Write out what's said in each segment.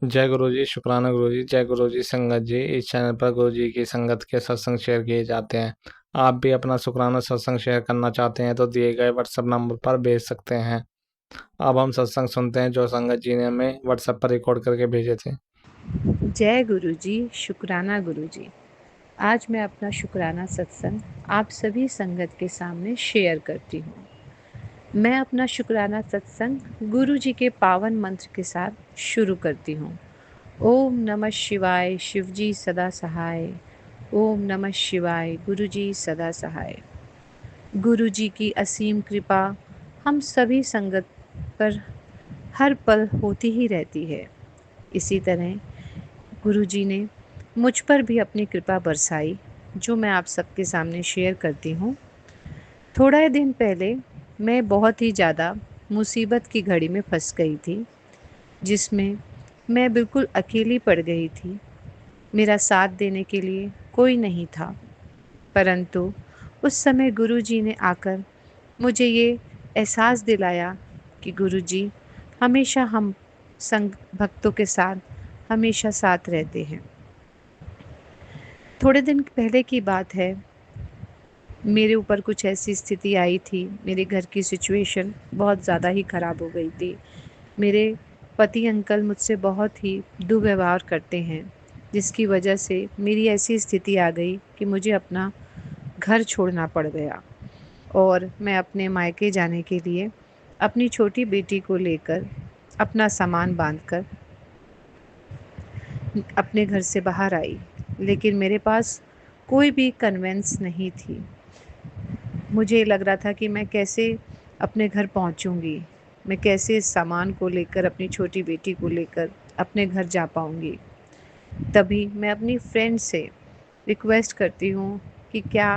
जय गुरु जी, शुक्राना गुरु जी। जय गुरु जी संगत जी। इस चैनल पर गुरु जी की संगत के सत्संग शेयर किए जाते हैं। आप भी अपना शुक्राना सत्संग शेयर करना चाहते हैं तो दिए गए व्हाट्सएप नंबर पर भेज सकते हैं। अब हम सत्संग सुनते हैं जो संगत जी ने हमें व्हाट्सएप पर रिकॉर्ड करके भेजे थे। जय गुरु जी, शुक्राना गुरु जी। आज मैं अपना शुक्राना सत्संग आप सभी संगत के सामने शेयर करती हूँ। मैं अपना शुक्राना सत्संग गुरु जी के पावन मंत्र के साथ शुरू करती हूँ। ओम नमः शिवाय, शिव जी सदा सहाय। ओम नमः शिवाय, गुरु जी सदा सहाय। गुरु जी की असीम कृपा हम सभी संगत पर हर पल होती ही रहती है। इसी तरह गुरु जी ने मुझ पर भी अपनी कृपा बरसाई, जो मैं आप सबके सामने शेयर करती हूँ। थोड़ा ही दिन पहले मैं बहुत ही ज़्यादा मुसीबत की घड़ी में फंस गई थी, जिसमें मैं बिल्कुल अकेली पड़ गई थी। मेरा साथ देने के लिए कोई नहीं था, परंतु उस समय गुरु जी ने आकर मुझे ये एहसास दिलाया कि गुरु जी हमेशा हम संग भक्तों के साथ हमेशा साथ रहते हैं। थोड़े दिन पहले की बात है, मेरे ऊपर कुछ ऐसी स्थिति आई थी, मेरे घर की सिचुएशन बहुत ज़्यादा ही ख़राब हो गई थी। मेरे पति अंकल मुझसे बहुत ही दुर्व्यवहार करते हैं, जिसकी वजह से मेरी ऐसी स्थिति आ गई कि मुझे अपना घर छोड़ना पड़ गया और मैं अपने मायके जाने के लिए अपनी छोटी बेटी को लेकर अपना सामान बांधकर अपने घर से बाहर आई। लेकिन मेरे पास कोई भी कन्वेंस नहीं थी। मुझे लग रहा था कि मैं कैसे अपने घर पहुंचूंगी, मैं कैसे इस सामान को लेकर अपनी छोटी बेटी को लेकर अपने घर जा पाऊंगी। तभी मैं अपनी फ्रेंड से रिक्वेस्ट करती हूँ कि क्या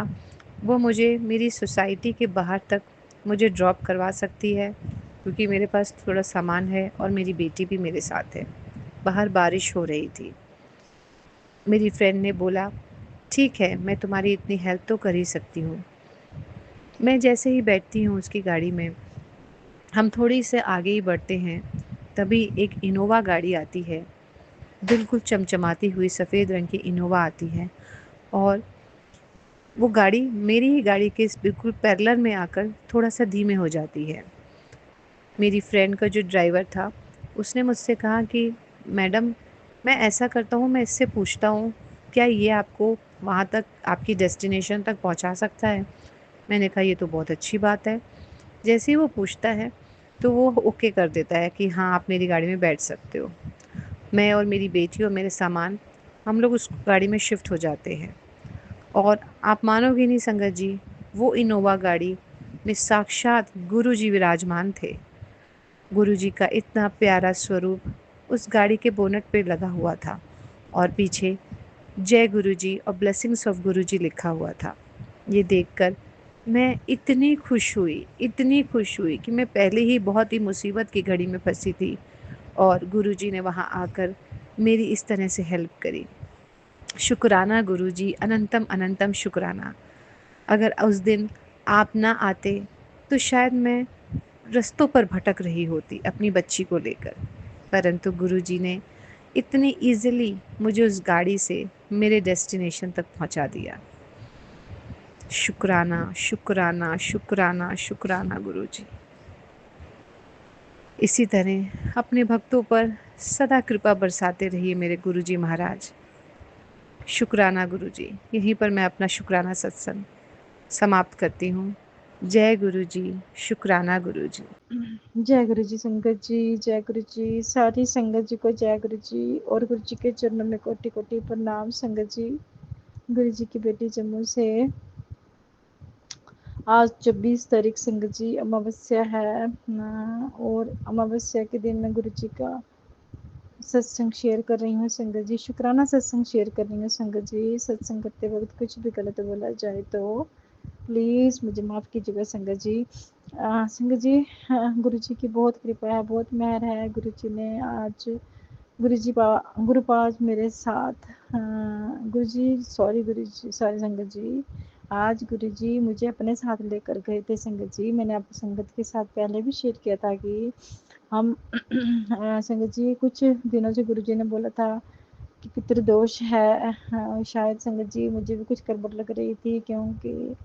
वो मुझे मेरी सोसाइटी के बाहर तक मुझे ड्रॉप करवा सकती है, क्योंकि मेरे पास थोड़ा सामान है और मेरी बेटी भी मेरे साथ है। बाहर बारिश हो रही थी। मेरी फ्रेंड ने बोला, ठीक है, मैं तुम्हारी इतनी हेल्प तो कर ही सकती हूँ। मैं जैसे ही बैठती हूँ उसकी गाड़ी में, हम थोड़ी से आगे ही बढ़ते हैं, तभी एक इनोवा गाड़ी आती है। बिल्कुल चमचमाती हुई सफ़ेद रंग की इनोवा आती है और वो गाड़ी मेरी ही गाड़ी के बिल्कुल पैरेलल में आकर थोड़ा-सा धीमे हो जाती है। मेरी फ्रेंड का जो ड्राइवर था, उसने मुझसे कहा कि मैडम, मैं ऐसा करता हूँ, मैं इससे पूछता हूँ, क्या ये आपको वहाँ तक, आपकी डेस्टिनेशन तक पहुँचा सकता है? मैंने कहा ये तो बहुत अच्छी बात है। जैसे ही वो पूछता है, तो वो ओके कर देता है कि हाँ, आप मेरी गाड़ी में बैठ सकते हो। मैं और मेरी बेटी और मेरे सामान, हम लोग उस गाड़ी में शिफ्ट हो जाते हैं। और आप मानोगे नहीं संगत जी, वो इनोवा गाड़ी में साक्षात गुरु जी विराजमान थे। गुरु जी का इतना प्यारा स्वरूप उस गाड़ी के बोनट पे लगा हुआ था और पीछे जय गुरु जी और ब्लेसिंग्स ऑफ गुरु जी लिखा हुआ था। ये देखकर मैं इतनी खुश हुई कि मैं पहले ही बहुत ही मुसीबत की घड़ी में फंसी थी और गुरु जी ने वहाँ आकर मेरी इस तरह से हेल्प करी। शुक्राना गुरु जी, अनंतम अनंतम शुक्राना। अगर उस दिन आप ना आते तो शायद मैं रस्तों पर भटक रही होती अपनी बच्ची को लेकर, परंतु गुरुजी ने इतनी ईज़िली मुझे उस गाड़ी से मेरे डेस्टिनेशन तक पहुंचा दिया। शुक्राना, शुक्राना, शुक्राना, शुक्राना गुरुजी। इसी तरह अपने भक्तों पर सदा कृपा बरसाते रहिए मेरे गुरुजी महाराज। शुक्राना गुरुजी। यहीं पर मैं अपना शुक्राना सत्संग समाप्त करती हूँ। जय गुरु जी, शुक्राना गुरु जी। जय गुरु जी संगत जी, जय गुरु जी। सारी संगत जी को जय गुरु जी और गुरु जी के चरणों में कोटि कोटि प्रणाम। संगत जी, गुरु जी की बेटी जम्मू से आज 24 तारीख संगत जी अमावस्या है और अमावस्या के दिन मैं गुरु जी का सत्संग शेयर कर रही हूँ। संगत जी, शुक्राना सत्संग शेयर कर रही हूँ। संगत जी, सत्संग करते वक्त कुछ भी गलत बोला जाए तो प्लीज़ मुझे माफ़ कीजिएगा। संगत जी, संगत जी, गुरु जी की बहुत कृपा है, बहुत मेहर है। गुरु जी ने आज गुरु पाज मेरे साथ, गुरु जी सॉरी, गुरु जी सॉरी संगत जी, आज गुरु जी मुझे अपने साथ लेकर गए थे। संगत जी, मैंने आप संगत के साथ पहले भी शेयर किया था कि हम संगत जी कुछ दिनों से गुरुजी ने बोला था कि पितृदोष है। शायद संगत जी मुझे भी कुछ गड़बड़ लग रही थी, क्योंकि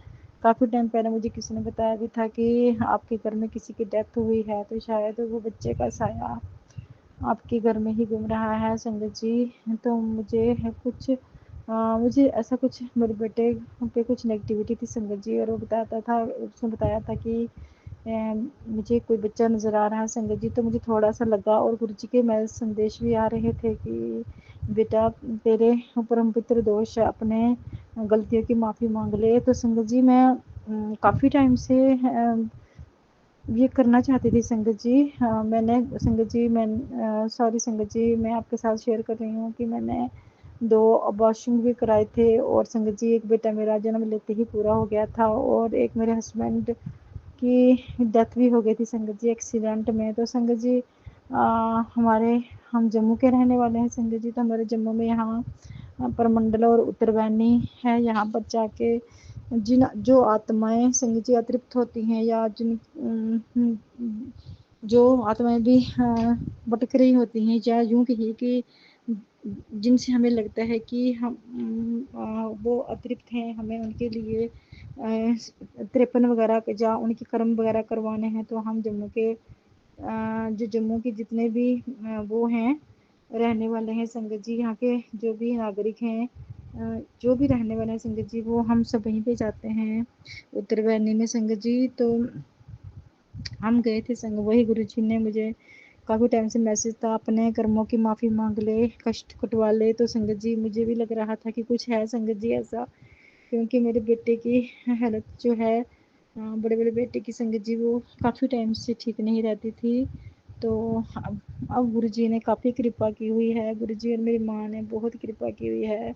काफ़ी टाइम पहले मुझे किसी ने बताया भी था कि आपके घर में किसी की डेथ हुई है, तो शायद वो बच्चे का साया आपके घर में ही घूम रहा है संगत जी। तो मुझे ऐसा कुछ मेरे बेटे पे कुछ नेगेटिविटी थी संगत जी, और वो बताता था, उसने बताया था कि मुझे कोई बच्चा नज़र आ रहा है संगत जी। तो मुझे थोड़ा सा लगा, और गुरु जी के मेरे संदेश भी आ रहे थे कि बेटा तेरे ऊपर हम पितृदोष है, अपने गलतियों की माफ़ी मांग ले। तो संगत जी मैं काफ़ी टाइम से ये करना चाहती थी संगत जी। मैंने संगत जी सॉरी संगत जी, मैं आपके साथ शेयर कर रही हूँ कि मैंने 2 अबॉर्शन भी कराए थे, और संगत जी एक बेटा मेरा जन्म लेते ही पूरा हो गया था, और एक मेरे हस्बैंड की डेथ भी हो गई थी संगत जी एक्सीडेंट में। तो संगत जी हम जम्मू के रहने वाले हैं संगत जी। तो हमारे जम्मू में यहाँ परमंडल और उत्तरवैनी है, यहाँ पर जाके जिन जो आत्माएं संगत जी अतृप्त होती हैं, या जो आत्माएं भी भटक रही होती हैं, या यूं कहिए कि जिनसे हमें लगता है कि वो अतृप्त हैं, हमें उनके लिए 53 वगैरह या उनके कर्म वगैरह करवाने हैं, तो हम जम्मू के जो जम्मू के जितने भी वो हैं रहने वाले हैं संगत जी, यहाँ के जो भी नागरिक हैं, जो भी रहने वाले हैं संगत जी, वो हम सब वहीं पे जाते हैं उत्तरवैनी में संगत जी। तो हम गए थे संग, वही गुरु जी ने मुझे काफ़ी टाइम से मैसेज था, अपने कर्मों की माफ़ी मांग ले, कष्ट कटवा ले। तो संगत जी मुझे भी लग रहा था कि कुछ है संगत जी ऐसा, क्योंकि मेरे बेटे की हालत जो है बड़े बड़े बेटे की संगत जी वो काफ़ी टाइम से ठीक नहीं रहती थी। तो अब गुरु जी ने काफ़ी कृपा की हुई है, गुरु जी और मेरी माँ ने बहुत कृपा की हुई है।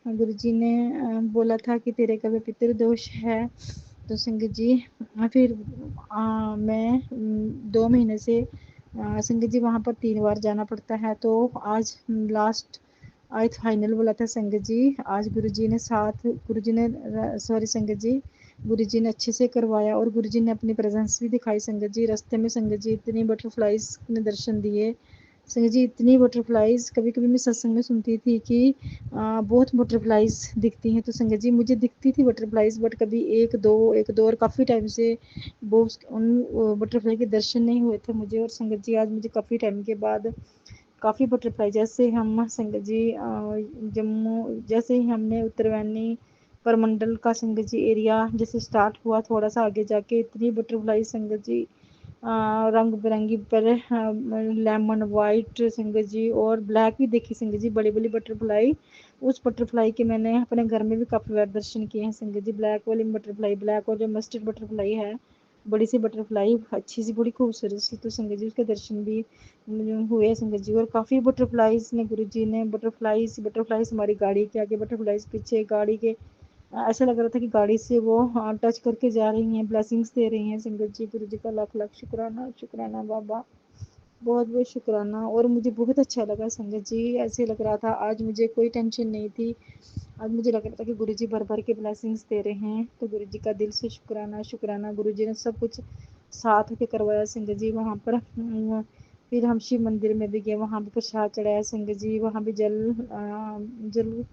गुरु जी ने बोला था कि तेरे का भी पितृदोष है। तो संगत जी फिर मैं 2 महीने से संगत जी वहाँ पर 3 बार जाना पड़ता है। तो आज लास्ट आज फाइनल बोला था संगत जी, आज गुरु जी ने सॉरी संगत जी, गुरु जी ने अच्छे से करवाया, और गुरु जी ने अपनी प्रेजेंस भी दिखाई संगत जी। रास्ते में संगत जी इतनी बटरफ्लाइज ने दर्शन दिए संगत जी, इतनी बटरफ्लाइज कभी कभी मैं सत्संग में सुनती थी कि बहुत बटरफ्लाइज दिखती हैं। तो संगत जी मुझे दिखती थी बटरफ्लाइज, बट कभी एक दो और काफ़ी टाइम से वो उन बटरफ्लाई के दर्शन नहीं हुए थे मुझे। और संगत जी आज मुझे काफ़ी टाइम के बाद काफ़ी बटरफ्लाई, जैसे हम संगत जी जम्मू जैसे ही हमने उत्तरवैनी परमंडल का संगत जी एरिया जैसे स्टार्ट हुआ, थोड़ा सा आगे जाके इतनी बटरफ्लाई संगत जी रंग बिरंगी पर लेमन वाइट संगत जी और ब्लैक भी देखी संगत जी, बड़ी बड़ी बटरफ्लाई। उस बटरफ्लाई के मैंने अपने घर में भी काफ़ी बार दर्शन किए हैं संगत जी। ब्लैक वाली बटरफ्लाई, ब्लैक और जो मस्टर्ड बटरफ्लाई है, बड़ी सी बटरफ्लाई अच्छी सी बड़ी खूबसूरत सी, तो संगत जी उसके दर्शन भी हुए संगत जी। और काफ़ी बटरफ्लाइज ने गुरु जी ने बटरफ्लाइज हमारी गाड़ी के आगे, बटरफ्लाइज पीछे गाड़ी के, ऐसा लग रहा था कि गाड़ी से वो टच करके जा रही हैं, ब्लेसिंग्स दे रही हैं संगत जी। गुरु जी का लाख लाख शुक्राना, शुक्राना बाबा, बहुत बहुत शुक्राना। और मुझे बहुत अच्छा लगा संगत जी, ऐसे लग रहा था आज मुझे कोई टेंशन नहीं थी, आज मुझे लग रहा था कि गुरु जी भर भर के ब्लेसिंग्स दे रहे हैं। तो गुरु जी का दिल से शुक्राना, शुक्राना। गुरु जी ने सब कुछ साथ होकर करवाया संगत जी। वहाँ पर फिर हम शिव मंदिर में भी गए, वहाँ भी प्रसाद चढ़ाया संगत जी, वहाँ भी जल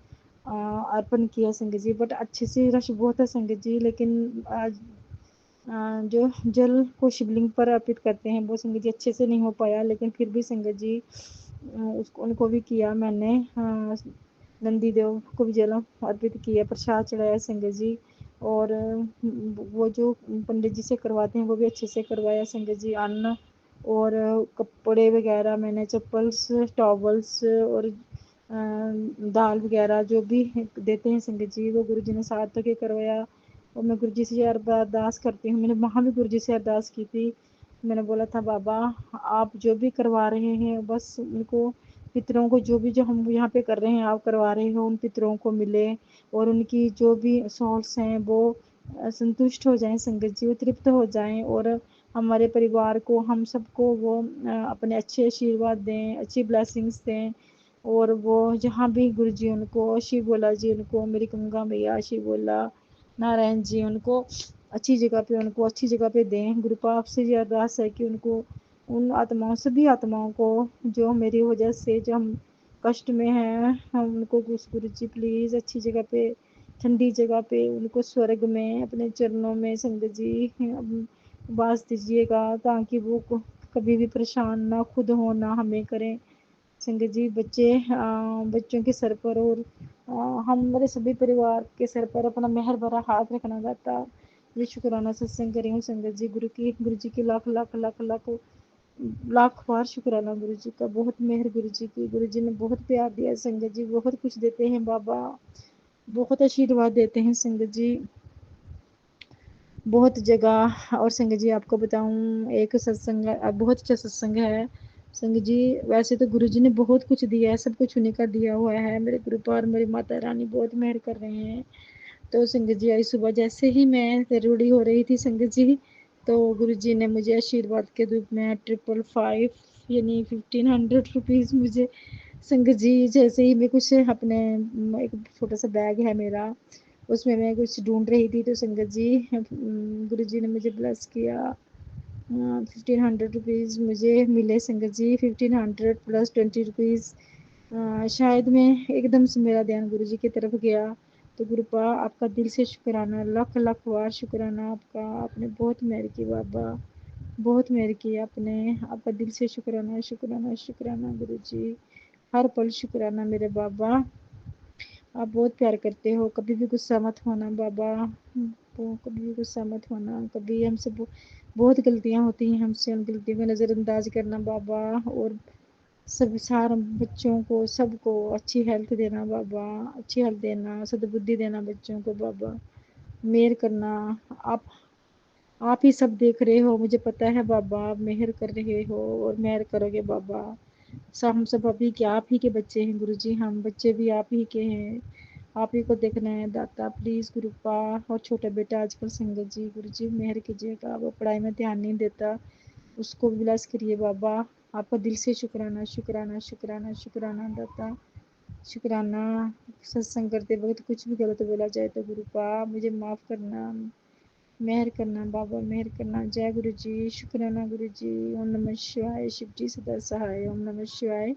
अर्पण किया संगत जी। बट अच्छे से रश बहुत है संगत जी, लेकिन आज जो जल को शिवलिंग पर अर्पित करते हैं वो संगत जी अच्छे से नहीं हो पाया, लेकिन फिर भी संगत जी उसको उनको भी किया मैंने, नंदी देव को भी जल अर्पित किया, प्रसाद चढ़ाया संगत जी। और वो जो पंडित जी से करवाते हैं वो भी अच्छे से करवाया संगत जी। अन्न और कपड़े वगैरह मैंने, चप्पल्स, टॉवल्स और दाल वगैरह जो भी देते हैं संगत जी, वो गुरु जी ने साथ के करवाया। और मैं गुरु जी से अरदास करती हूँ, मैंने वहाँ भी गुरु जी से अरदास की थी। मैंने बोला था बाबा आप जो भी करवा रहे हैं बस उनको पितरों को, जो हम यहाँ पे कर रहे हैं आप करवा रहे हो, उन पितरों को मिले, और उनकी जो भी सोल्स हैं वो संतुष्ट हो जाएं संगत जी, वो तृप्त हो जाएं, और हमारे परिवार को, हम सबको वो अपने अच्छे आशीर्वाद दें, अच्छी ब्लेसिंग्स दें। और वो जहाँ भी गुरु जी उनको, शिव बोला जी उनको, मेरी गंगा मैया, शिव बोला, नारायण जी उनको अच्छी जगह पे, उनको अच्छी जगह पे दें। गुरु पाप से ये अरदास है कि उनको उन आत्माओं सभी आत्माओं को जो मेरी वजह से जो हम कष्ट में हैं, हम उनको गुरु जी प्लीज़ अच्छी जगह पे, ठंडी जगह पे, उनको स्वर्ग में अपने चरणों में संगत जी वास दीजिएगा, ताकि वो कभी भी परेशान ना खुद हो ना हमें करें संगत जी। बच्चों के सर पर और हमारे सभी परिवार के सर पर अपना मेहर भरा हाथ रखना दाता। ये शुक्राना सत्संग करी हूँ संगत जी। गुरु जी की लाख लाख लाख लाख लाख बार शुक्राना गुरु जी का। बहुत मेहर गुरु जी की। गुरु जी ने बहुत प्यार दिया संगत जी, बहुत कुछ देते हैं बाबा, बहुत आशीर्वाद देते हैं संगत जी, बहुत जगह। और संगत जी आपको बताऊं, एक सत्संग बहुत अच्छा सत्संग है संगत जी। वैसे तो गुरु जी ने बहुत कुछ दिया है, सब कुछ उन्हीं का दिया हुआ है। मेरे गुरु पर मेरी माता रानी बहुत मेहर कर रहे हैं। तो संगत जी आज सुबह जैसे ही मैं रूढ़ी हो रही थी संगत जी, तो गुरु जी ने मुझे आशीर्वाद के रूप में 555 यानी 1500 रुपीज़ मुझे संगत जी, जैसे ही मैं कुछ अपने एक छोटा सा बैग है मेरा, उसमें मैं कुछ ढूंढ रही थी, तो संगत जी गुरु जी ने मुझे ब्लेस किया। 1500 रुपीज़ मुझे मिले संगत जी। 1500 प्लस 20 रुपीज़। शायद मैं एकदम से मेरा ध्यान गुरु जी की तरफ गया। तो गुरुपा आपका दिल से शुक्राना, लाख लाख बार शुक्राना आपका। आपने बहुत मेहर की बाबा, बहुत मेहर की आपने। आपका दिल से शुक्राना शुक्राना शुक्राना गुरु जी। हर पल शुक्राना मेरे बाबा। आप बहुत प्यार करते हो, कभी भी गुस्सा मत होना बाबा, कभी भी गुस्सा मत होना। कभी हमसे बहुत गलतियां होती हैं, हमसे उन गलतियों को नज़रअंदाज करना बाबा। और सब सारे बच्चों को सबको अच्छी हेल्थ देना बाबा, अच्छी हेल्थ देना, सद्बुद्धि देना बच्चों को बाबा। मेहर करना। आप आप ही सब देख रहे हो, मुझे पता है बाबा, आप मेहर कर रहे हो और मेहर करोगे बाबा। सब हम सब अभी के आप ही के बच्चे हैं गुरु जी, हम बच्चे भी आप ही के हैं। आप ही को देखना है दाता प्लीज़ गुरुपा। और छोटा बेटा आजकल संगत जी गुरु जी मेहर कीजिएगा, वो पढ़ाई में ध्यान नहीं देता, उसको विलास करिए बाबा। आपका दिल से शुक्राना शुक्राना शुक्राना शुक्राना दाता, शुक्राना। सत्संग करते वक्त कुछ भी गलत बोला जाए तो गुरुपा मुझे माफ़ करना, मेहर करना बाबा, मेहर करना। जय गुरु जी, शुक्राना गुरु जी। ओम नमः शिवाय, शिव जी सदा सहाय। ओम नमः शिवाय,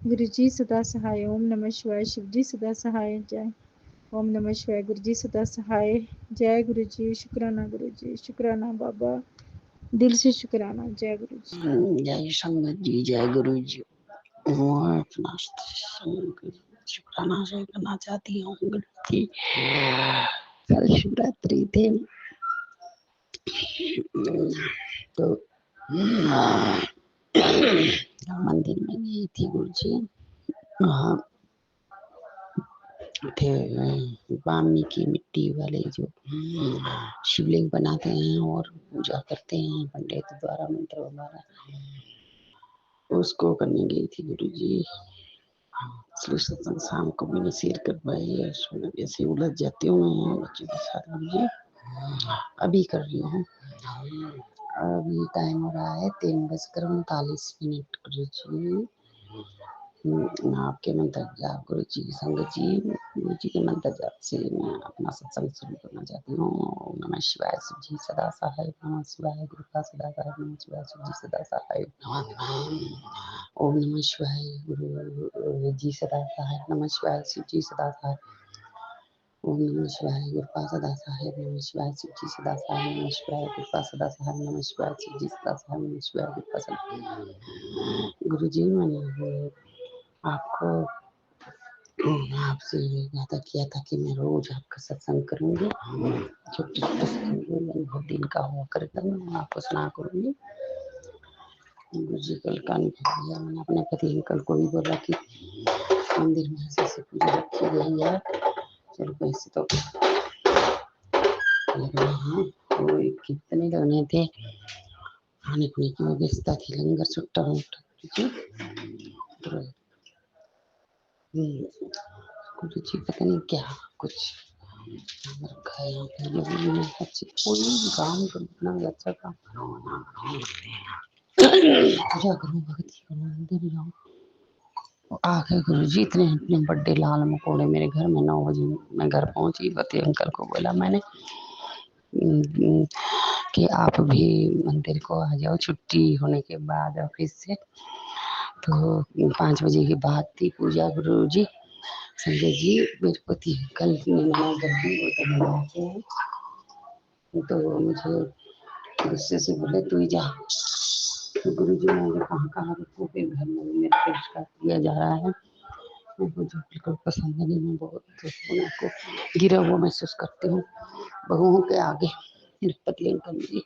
गुरु जी सदा सहाय। ओम नमः शिवाय, शिव जी सदा सहाय। जय ओम नमः शिवाय, गुरु जी सदा सहाय। जय गुरु जी, शुक्राना गुरु जी, शुक्राना बाबा, दिल से शुक्राना। जय गुरु जी। जय संगत जी, जय गुरु जी। मैं अपना शुक्राना शेयर करना चाहती हूँ गुरु जी। कल शिवरात्रि थे तो मंदिर में गई थी गुरु जी। वहाँ थे बामी की मिट्टी वाले जो शिवलिंग बनाते हैं और पूजा करते हैं पंडित द्वारा, मंत्र द्वारा, उसको करने गई थी गुरु जी। इसलिए सत्संग शाम को मैंने शेयर कर पाई है। ऐसे उलझ जाती हूँ मैं बच्चों के साथ गुरु जी। अभी कर रही हूँ। अभी टाइम हो रहा है 3:39 गुरु जी। आपके मंत्र जाप गुरु जी की संगत जी, गुरु जी के मंत्र जाप से मैं अपना सत्संग शुरू करना चाहती हूँ। ओम नमः शिवाय, शिव जी सदा सहाय। नमः शिवाय, गुरु का सदा सहाय। नमः शिवाय, शिव जी सदा सहाय। ओम नमः शिवाय, गुरु जी सदा सहाय। नमः शिवाय, शिव जी सदा सहाय। ओम नमः शिवाय, गुरु का सदा सहाय। नमः शिवाय, शिव जी सदा सहाय। नमः शिवाय, गुरु का सदा सहाय। नमः शिवाय, शिव जी सदा सहाय। नमः शिवाय, गुरु का सदा। गुरु जी मैंने आपको आपसे ये वादा किया था कि मैं रोज आपका सत्संग करूंगी। छोटे छोटे सत्संग बहुत दिन का हुआ करेगा, मैं आपको सुना करूंगी। गुरु जी कल का अनुभव लिया मैंने अपने पति अंकल को भी बोला कि मंदिर में ऐसे पूजा रखी गई है, चलो पैसे तो लगने हैं। वो कितने लगने थे, खाने पीने की व्यवस्था थी, लंगर छुट्टा गुरु जी पता नहीं क्या कुछ रखा है यहाँ पे। कोई काम करना अच्छा काम पूजा करो, भक्ति करो, मंदिर जाओ। आके गुरु जी इतने बड़े लाल मकोड़े मेरे घर में 9 बजे मैं घर पहुंची। पति अंकल को बोला मैंने कि आप भी मंदिर को आ जाओ छुट्टी होने के बाद ऑफिस से। तो 5 बजे की बात थी पूजा गुरु जी संजय जी मेरे पति कल ने मना कर दी, वो तो मनाते हैं। तो मुझे गुस्से से बोले तू ही जा। तो गुरु जी मैंने कहाँ कहाँ रुको, फिर घर में मेरे पे डिस्टर्ब किया जा रहा है, मुझे बिल्कुल पसंद नहीं। मैं बहुत अपने को गिरा हुआ महसूस करती हूँ बहुओं के आगे। मेरे पति अंकल मेरी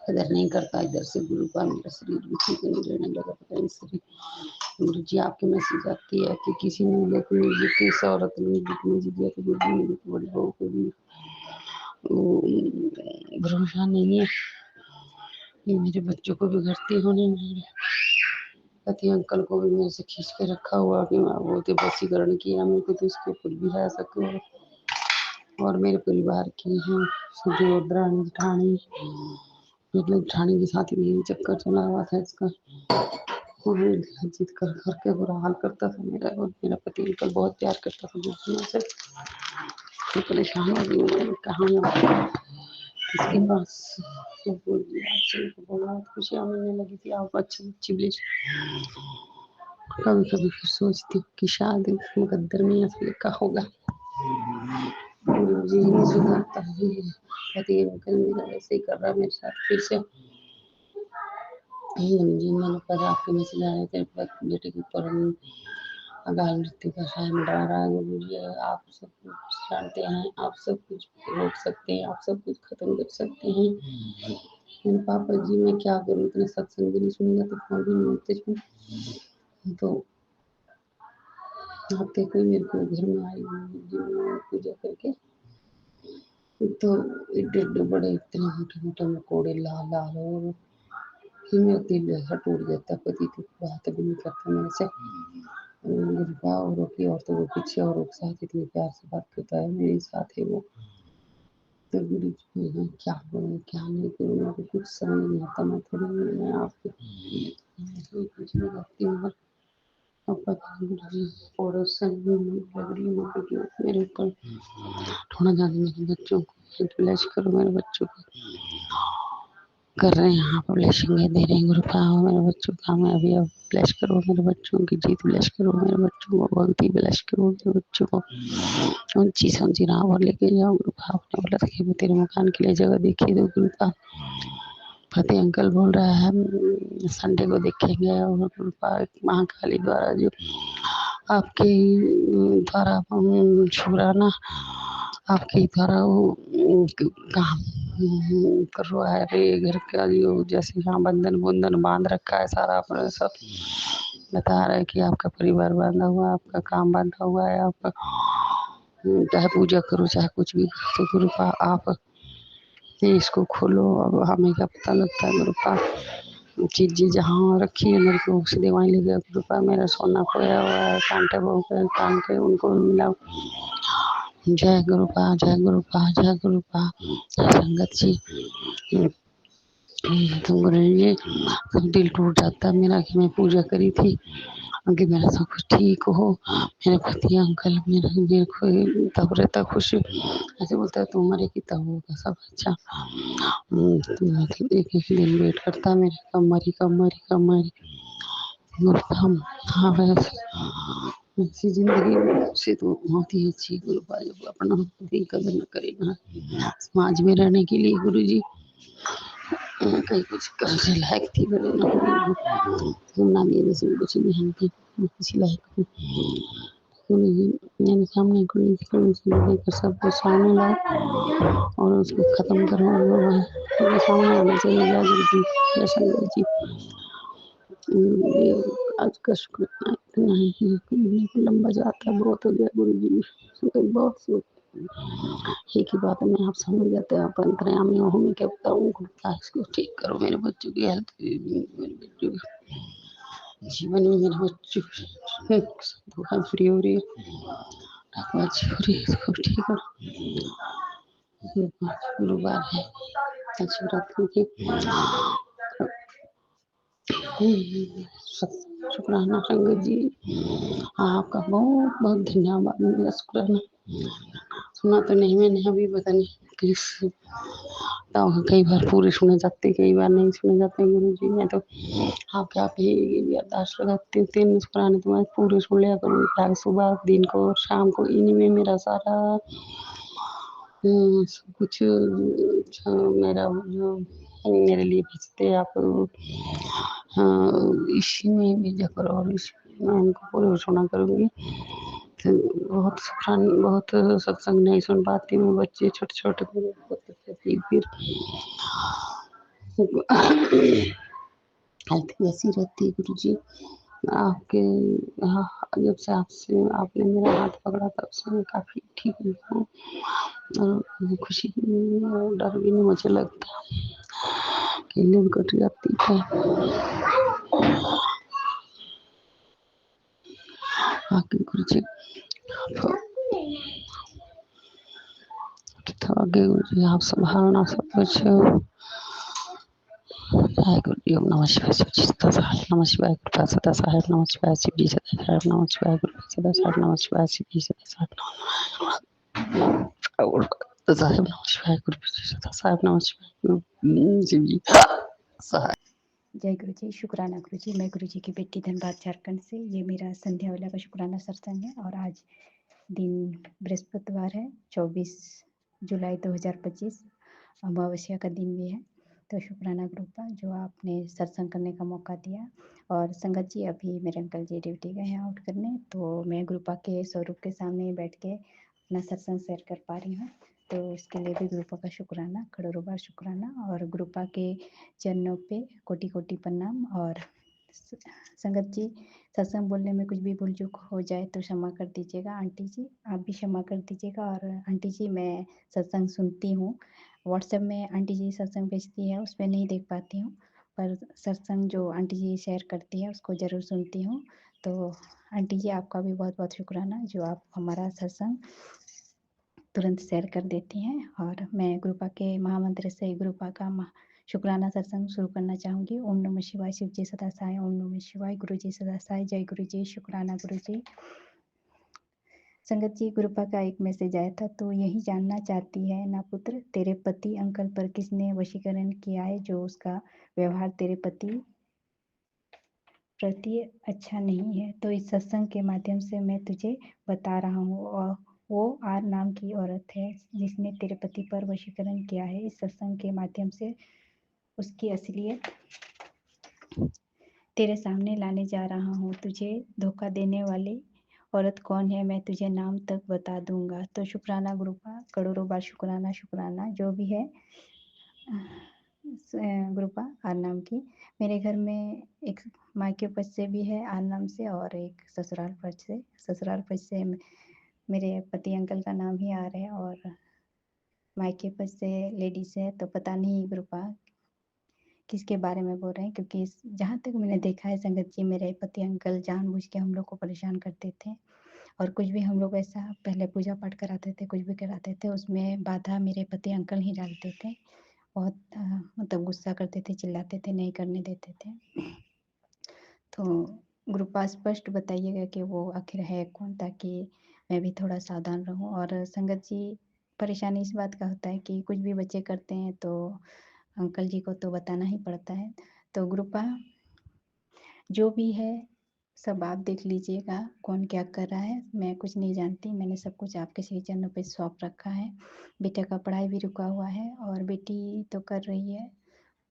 कदर नहीं करता। इधर से गुरु का मेरा शरीर भी ठीक नहीं रहने लगा, पता नहीं शरीर। गुरु जी आपके मैसेज आती है कि किसी ने लेकिन मुझे किस औरत ने मुझे दिया तो गुरु जी मेरी बड़ी बहू को भी भरोसा नहीं है। ये मेरे बच्चों को भी घरती होने मेरे पति अंकल को भी मेरे से खींच के रखा हुआ कि वो तो वशीकरण किया मेरे को, तो इसके ऊपर भी है सके। और मेरे परिवार की हैं सुधोद्राणी जेठानी, मतलब जेठानी के साथ भी चक्कर चला हुआ था इसका। वो जिद कर करके बुरा हाल करता था मेरा, और मेरा पति अंकल बहुत प्यार करता था दूसरों से। मैं परेशान हो गई हूँ, कहाँ मैं इसके पास बोल दिया आपसे, बहुत खुशियाँ मिलने लगी थी। आप अच्छी अच्छी ब्लेस। कभी कभी फिर सोचती हूँ कि शायद मुकद्दर में ऐसा लिखा होगा, जी नहीं सुधरता है। पति अंकल मेरा वैसे ही कर रहा है मेरे साथ फिर से। जी मैंने पता आपके मैसेज आ रहे थे बेटे के ऊपर अकाल मृत्यु का शायद डरा रहा है। गुरु जी आप सब कुछ जानते हैं, आप सब कुछ रोक सकते हैं, आप सब कुछ खत्म कर सकते हैं। मेरे पापा जी मैं क्या करूँ, इतने सत्संग भी नहीं सुनूंगा तो फोन भी नहीं होते। तो आप देखो मेरे को घर में आई पूजा करके, तो एडे बड़े इतने मोटे मोटे मकोड़े लाल लाल, और फिर मेरा दिल ऐसा टूट जाता। पति की बात भी नहीं करता मेरे से। गुरुपा औरों की औरतों को पीछे औरों के साथ इतने प्यार से बात करता है, मेरे साथ है वो। तो गुरु जी मैं क्या करूँ क्या नहीं करूँ, मेरे को कुछ समझ नहीं आता। मैं थोड़ी मैं आपके कुछ नहीं करती हूँ, अब पता नहीं गुरु जी पड़ोसन लग रही है मेरे ऊपर थोड़ा ज्यादा। मेरे बच्चों को ब्लेस करो, मेरे बच्चों को कर रहे हैं आप ब्लेसिंग दे रहे हैं। गुरु पाओ मेरे बच्चों का, मैं अभी अब ब्लेस करो मेरे बच्चों की जीत, ब्लेस करो मेरे बच्चों को, भक्ति ब्लेस करो मेरे बच्चों को, ऊंची समझी राह और लेके जाओ। गुरु पाओ ने बोला था कि तेरे मकान के लिए जगह देखिए दो। गुरु पाओ फतेह अंकल बोल रहा है संडे को देखेंगे। और गुरु पाओ महाकाली द्वारा जो आपके द्वारा शुक्राना आपके द्वारा वो काम कर रहा है रे घर का, जो जैसे यहाँ बंधन बंधन बांध रखा है सारा अपने सब बता रहा है कि आपका परिवार बांधा हुआ है, आपका काम बांधा हुआ है, आपका चाहे पूजा करो चाहे कुछ भी करो। तो गुरु पा आप इसको खोलो। अब हमें क्या पता लगता है गुरु पा चीज़ें जहाँ रखी है मेरे को सीधे वहीं ले गया। गुरु पा मेरा सोना खोया हुआ है, कांटे बहु के कान के उनको मिला। जय गुरु पा जय गुरु पा जय गुरु पा। संगत जी तो गुरु जी दिल टूट जाता है मेरा कि मैं पूजा करी थी कि मेरा सब कुछ ठीक हो। मेरे पति अंकल मेरे को तब रहता खुश, ऐसे बोलता है तुम मरेगी तब होगा सब अच्छा। मतलब एक एक दिन वेट करता मेरे कब मरी कब मरी कब मरी। हम हाँ वैसे ऐसी जिंदगी से तो बहुत ही अच्छी गुरु जब अपना भी कदर न करेगा समाज में रहने के लिए। गुरु जी कहीं कुछ करने लायक थी बड़े ना मेरे से कुछ नहीं थी, किसी लायक गुरु जी मेरे सामने गुरु जी लेकर सब कुछ सामने लाए और उसको खत्म करो। मेरे सामने आना चाहिए गुरु जी संगत जी। आज का शुक्र इतना ही है, लंबा जाता है बहुत हो गया गुरु जी बहुत एक ही बात है। मैं आप समझ जाते हैं आप अंतर्यामी हो, मैं क्या बताऊँ। इसको ठीक करो मेरे बच्चों की हेल्थ, मेरे बच्चों की जीवन में मेरे बच्चों धोखा फ्री हो रही है, अच्छी हो रही है, इसको ठीक करो। गुरुवार है अच्छी रात्रि की शुक्राना संगत जी आपका बहुत बहुत धन्यवाद। मेरा शुक्राना सुना तो नहीं मैंने अभी, पता नहीं किस तो कई बार पूरे सुने जाते, कई बार नहीं सुने जाते गुरुजी। मैं तो आपके आप ही अरदास लगाती हूँ, 3 शुक्राने तुम्हारे पूरे सुन लिया करूँगी, ताकि सुबह, दिन को और शाम को इन्हीं में मेरा सारा सब कुछ जो मेरा जो मेरे लिए भेजते आप इसी में भेजा करो और इसी में मैं उनको पूरे सुना करूँगी। तो बहुत शुक्राना, बहुत सत्संग नहीं सुन पाती हूँ, बच्चे छोटे-छोटे मेरे बहुत तकलीफ फिर हेल्थ भी ऐसी रहती है गुरुजी। आपके जब से आपने मेरा हाथ पकड़ा तब से मैं काफ़ी ठीक हुई हूँ और खुशी भी नहीं है और डर भी नहीं मुझे लगता कि नींद कट जाती है। आगे गुरुजी तो आगे गुरुजी आप संभालना सब कुछ। जय गुरुजी। ओम नमः शिवाय। शिव जी सदा सहाय। नमः शिवाय। कृपा सदा सहाय। नमः शिवाय। शिव जी सदा सहाय। नमः शिवाय। कृपा सदा सहाय। नमः शिवाय। शिव जी सदा सहाय। साहेब नमः शिवाय। गुरु जी सदा साहेब नमः शिवाय। शिव जी सहाय। जय गुरु जी। शुक्राना गुरु जी। मैं गुरु जी की बेटी धनबाद झारखंड से। ये मेरा संध्या वाला का शुक्राना सत्संग है और आज दिन बृहस्पतिवार है, 24 जुलाई 2025 अमावस्या का दिन भी है। तो शुक्राना ग्रुप का जो आपने सत्संग करने का मौका दिया। और संगत जी अभी मेरे अंकल जी ड्यूटी गए हैं आउट करने, तो मैं ग्रुपा के स्वरूप के सामने बैठ के अपना सत्संग शेयर कर पा रही हूँ। तो इसके लिए भी ग्रुपा का शुक्राना, करोड़ों बार शुक्राना। और ग्रुपा के चरणों पे कोटि कोटि प्रणाम। और संगत जी सत्संग बोलने में कुछ भी भूल चूक हो जाए तो क्षमा कर दीजिएगा। आंटी जी आप भी क्षमा कर दीजिएगा। और आंटी जी मैं सत्संग सुनती हूँ, व्हाट्सएप में आंटी जी सत्संग भेजती है, उस पर नहीं देख पाती हूँ, पर सत्संग जो आंटी जी शेयर करती है उसको ज़रूर सुनती हूँ। तो आंटी जी आपका भी बहुत बहुत शुक्राना जो आप हमारा सत्संग तुरंत शेयर कर देती हैं। और मैं ग्रुपा के महामंत्र से ग्रुपा का शुक्राना सत्संग शुरू करना चाहूँगी। ओम नमः शिवाय। शिव जी सदा सहाय। ओम नमः शिवाय। गुरु जी सदा सहाय। जय गुरु जी। शुक्राना गुरु जी। संगत जी ग्रुपा का एक मैसेज आया था, तो यही जानना चाहती है ना पुत्र, तेरे पति अंकल पर किसने वशीकरण किया है जो उसका व्यवहार तेरे पति प्रति अच्छा नहीं है। तो इस सत्संग के माध्यम से मैं तुझे बता रहा हूँ, और वो आर नाम की औरत है जिसने तेरे पति पर वशीकरण किया है। इस सत्संग के माध्यम से उसकी असलियत तेरे सामने लाने जा रहा हूँ। तुझे धोखा देने वाली औरत कौन है मैं तुझे नाम तक बता दूंगा। तो शुक्राना ग्रुपा, करोड़ों बार शुक्राना। शुक्राना जो भी है ग्रुपा आर नाम की। मेरे घर में एक मायके पक्ष से भी है आर नाम से और एक ससुराल पक्ष से। ससुराल पक्ष से मेरे पति अंकल का नाम ही आर है और मायके पक्ष से लेडीज है। तो पता नहीं ग्रुपा किसके बारे में बोल रहे हैं, क्योंकि जहाँ तक मैंने देखा है संगत जी मेरे पति अंकल जानबूझ के हम लोग को परेशान करते थे। और कुछ भी हम लोग ऐसा पहले पूजा पाठ कराते थे, कुछ भी कराते थे, उसमें बाधा मेरे पति अंकल ही डालते थे। बहुत मतलब गुस्सा करते थे, चिल्लाते थे, नहीं करने देते थे। तो ग्रुपा स्पष्ट बताइएगा कि वो आखिर है कौन, ताकि मैं भी थोड़ा सावधान रहूं। और संगत जी परेशानी इस बात का होता है कि कुछ भी बच्चे करते हैं तो अंकल जी को तो बताना ही पड़ता है। तो ग्रुपा जो भी है सब आप देख लीजिएगा कौन क्या कर रहा है। मैं कुछ नहीं जानती, मैंने सब कुछ आपके श्री चरणों पे सौंप रखा है। बेटे का पढ़ाई भी रुका हुआ है और बेटी तो कर रही है,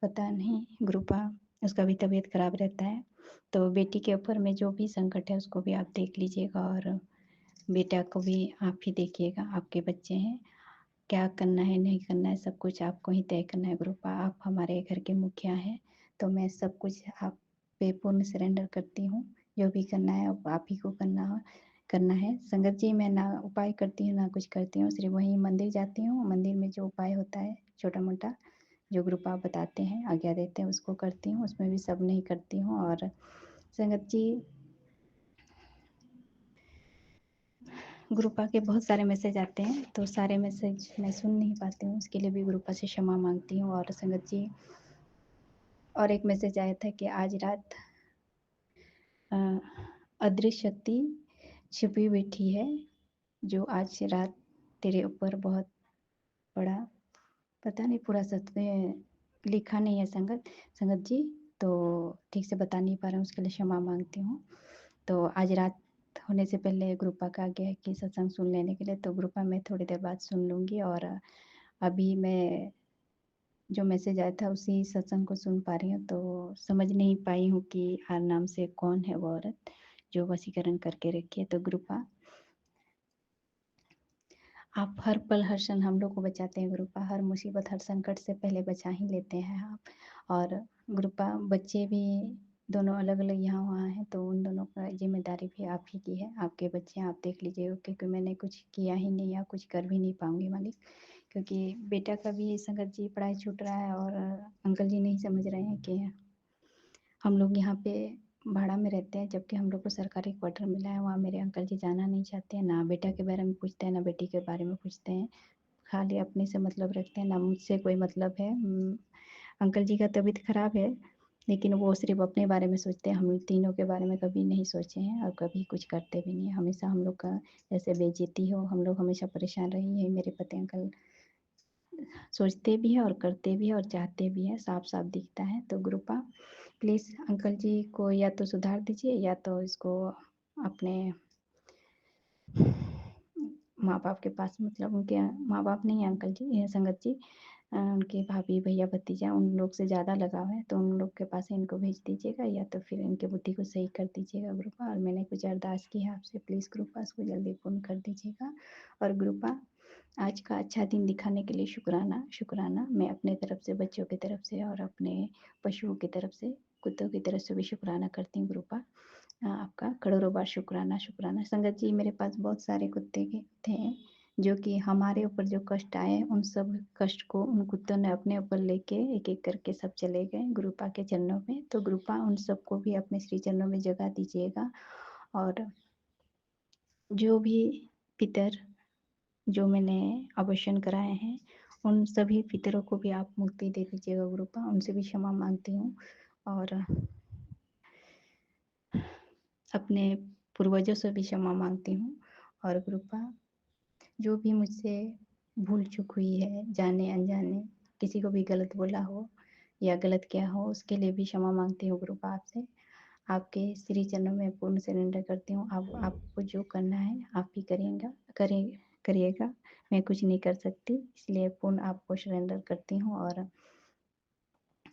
पता नहीं ग्रुपा उसका भी तबीयत खराब रहता है। तो बेटी के ऊपर में जो भी संकट है उसको भी आप देख लीजिएगा और बेटा को भी आप ही देखिएगा। आपके बच्चे हैं, क्या करना है नहीं करना है सब कुछ आपको ही तय करना है। ग्रुपा आप हमारे घर के मुखिया हैं, तो मैं सब कुछ आप पे पूर्ण सरेंडर करती हूँ। जो भी करना है अब आप ही को करना है। संगत जी मैं ना उपाय करती हूँ ना कुछ करती हूँ, सिर्फ वहीं मंदिर जाती हूँ, मंदिर में जो उपाय होता है छोटा मोटा जो ग्रुप आप बताते हैं आज्ञा देते हैं उसको करती हूँ, उसमें भी सब नहीं करती हूँ। और संगत जी ग्रुपा के बहुत सारे मैसेज आते हैं, तो सारे मैसेज मैं सुन नहीं पाती हूँ, उसके लिए भी ग्रुपा से क्षमा मांगती हूँ। और संगत जी और एक मैसेज आया था कि आज रात अदृश्य शक्ति छिपी बैठी है जो आज रात तेरे ऊपर बहुत पढ़ा, पता नहीं पूरा सच में लिखा नहीं है संगत जी, तो ठीक से बता नहीं पा रहा हूँ, उसके लिए क्षमा मांगती हूँ। तो आज रात होने से पहले ग्रुपा का आज्ञा है कि सत्संग सुन लेने के लिए, तो ग्रुपा मैं थोड़ी देर बाद सुन लूँगी। और अभी मैं जो मैसेज आया था उसी सत्संग को सुन पा रही हूँ, तो समझ नहीं पाई हूँ कि आर नाम से कौन है वो औरत जो वशीकरण करके रखी है। तो ग्रुपा आप हर पल हर क्षण हम लोग को बचाते हैं गुरुपा, हर मुसीबत हर संकट से पहले बचा ही लेते हैं आप। और गुरुपा बच्चे भी दोनों अलग अलग यहाँ वहाँ हैं, तो उन दोनों का जिम्मेदारी भी आप ही की है। आपके बच्चे आप देख लीजिएगा, क्योंकि मैंने कुछ किया ही नहीं या कुछ कर भी नहीं पाऊंगी मालिक, क्योंकि बेटा का भी संगत जी पढ़ाई छूट रहा है और अंकल जी नहीं समझ रहे हैं कि हम लोग यहाँ पे भाड़ा में रहते हैं, जबकि हम लोग को सरकारी क्वार्टर मिला है। वहाँ मेरे अंकल जी जाना नहीं चाहते हैं, ना बेटा के बारे में पूछते हैं ना बेटी के बारे में पूछते हैं, खाली अपने से मतलब रखते हैं, ना मुझसे कोई मतलब है। अंकल जी का तबीयत खराब है, लेकिन वो सिर्फ अपने बारे में सोचते हैं, हम तीनों के बारे में कभी नहीं सोचे हैं और कभी कुछ करते भी नहीं। हमेशा हम लोग का जैसे बेइज्जती हो, हम लोग हमेशा परेशान रही है। मेरे पति अंकल सोचते भी है और करते भी है और चाहते भी है, साफ साफ दिखता है। तो गुरुपा प्लीज़ अंकल जी को या तो सुधार दीजिए या तो इसको अपने माँ बाप के पास, मतलब उनके माँ बाप नहीं है अंकल जी, ये संगत जी, उनके भाभी भैया भतीजा उन लोग से ज़्यादा लगाव है, तो उन लोग के पास इनको भेज दीजिएगा या तो फिर इनके बुद्धि को सही कर दीजिएगा गुरुपा। और मैंने कुछ अरदास की है आपसे, प्लीज़ गुरुपा उसको जल्दी पूर्ण कर दीजिएगा। और गुरुपा आज का अच्छा दिन दिखाने के लिए शुक्राना शुक्राना। मैं अपने तरफ से, बच्चों की तरफ से और अपने पशुओं की तरफ से, कुत्तों की तरफ से भी शुक्राना करती हूँ गुरुपा। आपका करोड़ों बार शुक्राना शुक्राना। संगत जी मेरे पास बहुत सारे कुत्ते के थे, जो कि हमारे ऊपर जो कष्ट आए उन सब कष्ट को उन कुत्तों ने अपने ऊपर लेके एक एक करके सब चले गए गुरुपा के चरणों में। तो गुरुपा उन सबको भी अपने श्री चरणों में जगह दीजिएगा। और जो भी पितर जो मैंने अबॉर्शन कराए हैं, उन सभी पितरों को भी आप मुक्ति दे दीजिएगा गुरुपा, उनसे भी क्षमा मांगती हूँ। और अपने पूर्वजों से भी क्षमा मांगती हूँ। और गुरुपा जो भी मुझसे भूल चूक हुई है, जाने अनजाने किसी को भी गलत बोला हो या गलत किया हो, उसके लिए भी क्षमा मांगती हूँ गुरुपा आपसे। आपके श्री चरणों में पूर्ण सरेंडर करती हूँ। आप आपको जो करना है आप ही करिएगा, मैं कुछ नहीं कर सकती, इसलिए पूर्ण आपको सरेंडर करती हूँ। और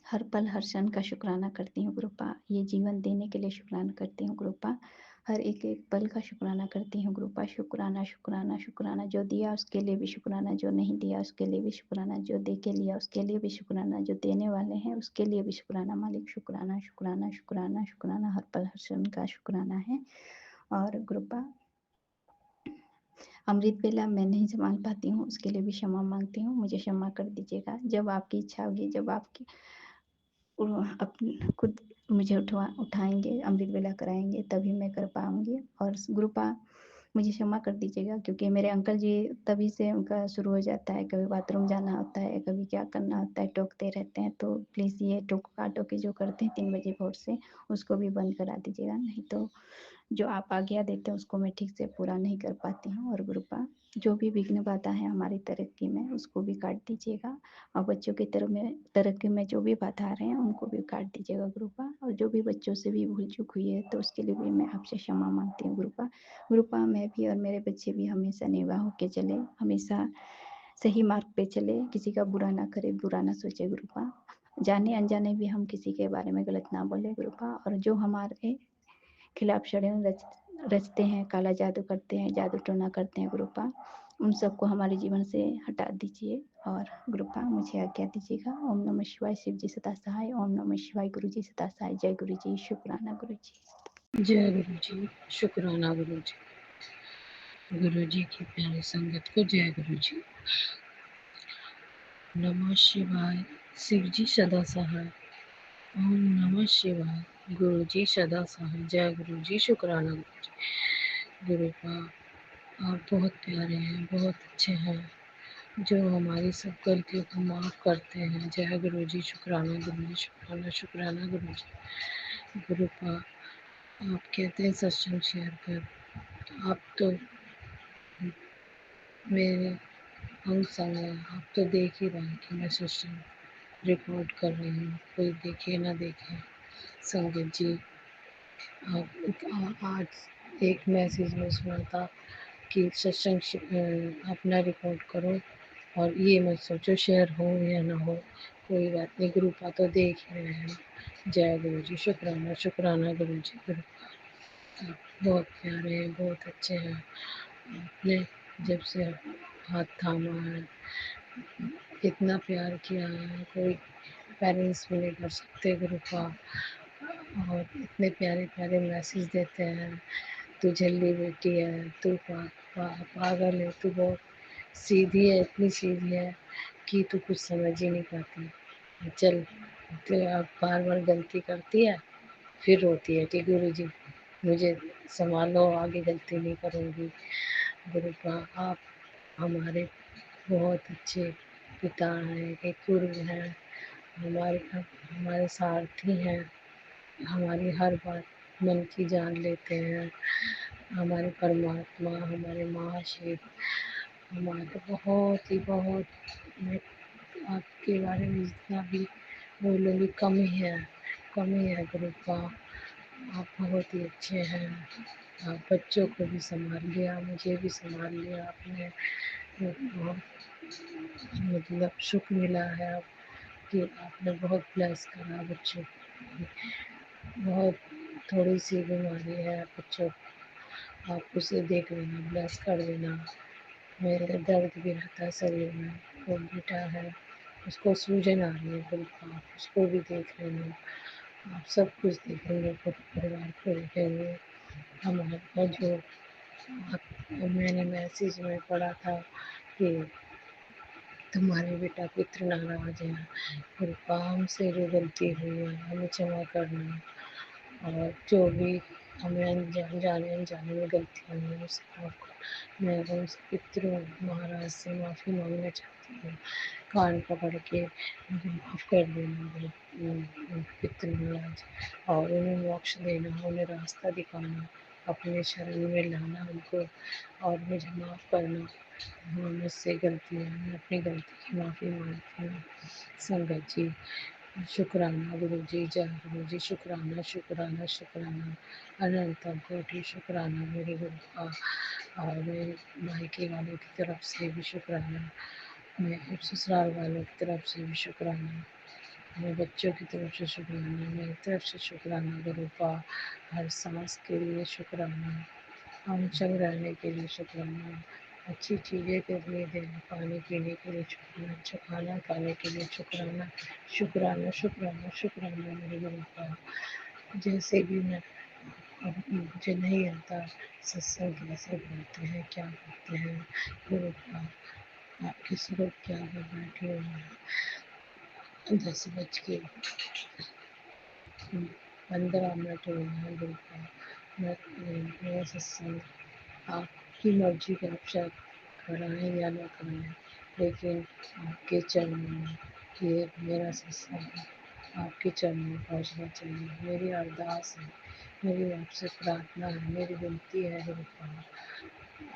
हर पल हर क्षण का शुक्राना करती हूँ गुरुपा, ये जीवन देने के लिए शुक्राना करती हूँ गुरुपा, हर एक एक पल का शुक्राना करती हूँ गुरुपा। शुक्राना शुक्राना शुक्राना, जो दिया उसके लिए भी शुक्राना, जो नहीं दिया उसके लिए भी शुक्राना, जो दे के लिया उसके लिए भी शुक्राना, जो देने वाले हैं उसके लिए भी शुक्राना मालिक। शुक्राना शुक्राना शुक्राना शुक्राना, हर पल हर क्षण का शुक्राना है। और गुरुपा अमृत बेला मैं नहीं संभाल पाती हूँ, उसके लिए भी क्षमा मांगती हूँ, मुझे क्षमा कर दीजिएगा। जब आपकी इच्छा होगी, जब आपकी अपने खुद मुझे उठाएंगे, अमृत वेला कराएंगे, तभी मैं कर पाऊंगी। और गुरुपा मुझे क्षमा कर दीजिएगा, क्योंकि मेरे अंकल जी तभी से उनका शुरू हो जाता है, कभी बाथरूम जाना होता है, कभी क्या करना होता है, टोकते रहते हैं। तो प्लीज़ ये टोका टोकी जो करते हैं 3 बजे भोर से, उसको भी बंद करा दीजिएगा, नहीं तो जो आप आज्ञा देते हैं उसको मैं ठीक से पूरा नहीं कर पाती हूँ। और गुरुपा जो भी विघ्न बाधा है हमारी तरक्की में, उसको भी काट दीजिएगा। और बच्चों की तरक्की में जो भी बाधा आ रहे हैं उनको भी काट दीजिएगा गुरुपा। और जो भी बच्चों से भी भूल चूक हुई है तो उसके लिए भी मैं आपसे क्षमा मांगती हूँ गुरुपा। गुरुपा मैं भी और मेरे बच्चे भी हमेशा निवाह होके चले, हमेशा सही मार्ग पे चले, किसी का बुरा ना करे, बुरा ना सोचे गुरुपा, जाने अनजाने भी हम किसी के बारे में गलत ना बोले गुरुपा। और जो हमारे खिलाफ षड्यंत्र रचते हैं, काला जादू करते हैं, जादू टोना करते हैं गुरुपा, उन सबको हमारे जीवन से हटा दीजिए। और गुरुपा मुझे आज्ञा दीजिएगा। ओम नमः शिवाय, शिव जी सदा सहाय। ओम नमः शिवाय, गुरु जी सदा सहाय। जय गुरु जी, शुक्राना गुरु जी। जय गुरु जी, शुक्राना गुरु जी। गुरु जी की प्यारी संगत को जय गुरु जी। नमः शिवाय, शिव जी सदा सहाय। ओम नमः शिवाय, गुरु जी सदा सहाय। जय गुरु जी, शुक्राना गुरु जी। गुरु का आप बहुत प्यारे हैं, बहुत अच्छे हैं, जो हमारी सब गलतियों को माफ़ करते हैं। जय गुरु जी, शुक्राना गुरु जी, शुक्राना शुक्राना गुरु जी। गुरु का आप कहते हैं सत्संग शेयर कर, आप तो मेरे हम संग हैं। आप तो देख ही रहे हैं कि मैं सत्संग रिकॉर्ड कर रही हूँ, कोई देखे ना देखे। संगत जी, आज एक मैसेज में सुना था कि सत्संग अपना रिकॉर्ड करो और ये मत सोचो शेयर हो या ना हो, कोई बात नहीं, गुरु का तो देख ही रहे हैं। जय गुरु जी, शुक्राना शुक्राना गुरु जी, गुरु आप बहुत प्यारे हैं, बहुत अच्छे हैं। आपने जब से हाथ थामा है, इतना प्यार किया है, कोई पेरेंट्स भी नहीं कर सकते गुरु का। और इतने प्यारे प्यारे मैसेज देते हैं, तू झल्ली बेटी है, तू पागल है, तू बहुत सीधी है, इतनी सीधी है कि तू कुछ समझ ही नहीं पाती। चल, तो अब बार बार गलती करती है, फिर रोती है कि गुरु जी मुझे संभालो, आगे गलती नहीं करूँगी। गुरु का आप हमारे बहुत अच्छे पिता हैं, एक गुरु हैं, हमारे सारथी हैं, हमारी हर बात मन की जान लेते हैं, हमारे परमात्मा, हमारे महाशिव, हमारे बहुत ही बहुत, मैं आपके बारे में जितना भी बोलूँगी कम ही है, कम ही है गुरु का। आप बहुत ही अच्छे हैं। आप बच्चों को भी संभाल लिया, मुझे भी संभाल लिया आपने। बहुत मतलब सुख मिला है आप कि आपने बहुत ब्लेस करा बच्चों को। बहुत थोड़ी सी बीमारी है बच्चों को, आप उसे देख लेना, ब्लेस कर देना। मेरे दर्द भी रहता है शरीर में, वो बेटा है, उसको सूजन आ रही है बिल्कुल, आप उसको भी देख लेना। आप सब कुछ देखेंगे, पूरे परिवार को देखेंगे। हमारा जो मैंने मैसेज में पढ़ा था कि तुम्हारे बेटा पुत्र नाराज है, कृपा हमसे जो गलती हुई है हमें क्षमा करना, और जो भी हमें जाने अनजाने में गलतियाँ हुई हैं उसे माफ़ कर। मैं उनसे पितरों महाराज से माफ़ी मांगना चाहती हूँ, कान पकड़ के मुझे माफ़ कर देना पितृ महाराज, और उन्हें मोक्ष देना, उन्हें रास्ता दिखाना, अपने शरण में लाना उनको, और मुझे माफ़ करना। हाँ, मुझसे गलती है, मैं अपनी गलती की माफ़ी मांगती हूँ। संगत जी, शुक्राना गुरु जी, जय गुरु जी, शुक्राना शुक्राना शुक्राना, अनंतम कोटि शुक्राना मेरे गुरु का। और मेरे मायके वालों की तरफ से भी शुक्राना, मेरे ससुराल वालों की तरफ से भी शुक्राना, मेरे बच्चों की तरफ से शुक्राना, मेरी तरफ से शुक्राना गुरु का। हर सांस के लिए शुक्राना, हम चल रहने के लिए शुक्राना, अच्छी चीज़ें के लिए देना, पानी पीने के लिए शुक्राना, अच्छा खाना खाने के लिए शुक्राना, शुक्राना शुक्राना शुक्राना मेरे गुरु का। जैसे भी मैं, अब मुझे नहीं आता सत्संग कैसे बोलते हैं, क्या करते हैं, गुरु का आपके स्वरूप क्या कर बैठे हुए हैं। 10:15 हुए हैं गुरु का। मैं सत्संग आपकी मर्जी का आप शायद कराएं या ना कराएं, लेकिन आपके चरणों में ये मेरा सत्संग आपके चरणों में पहुंचना चाहिए। मेरी अरदास है, मेरी आपसे प्रार्थना है, मेरी विनती है गुरु का।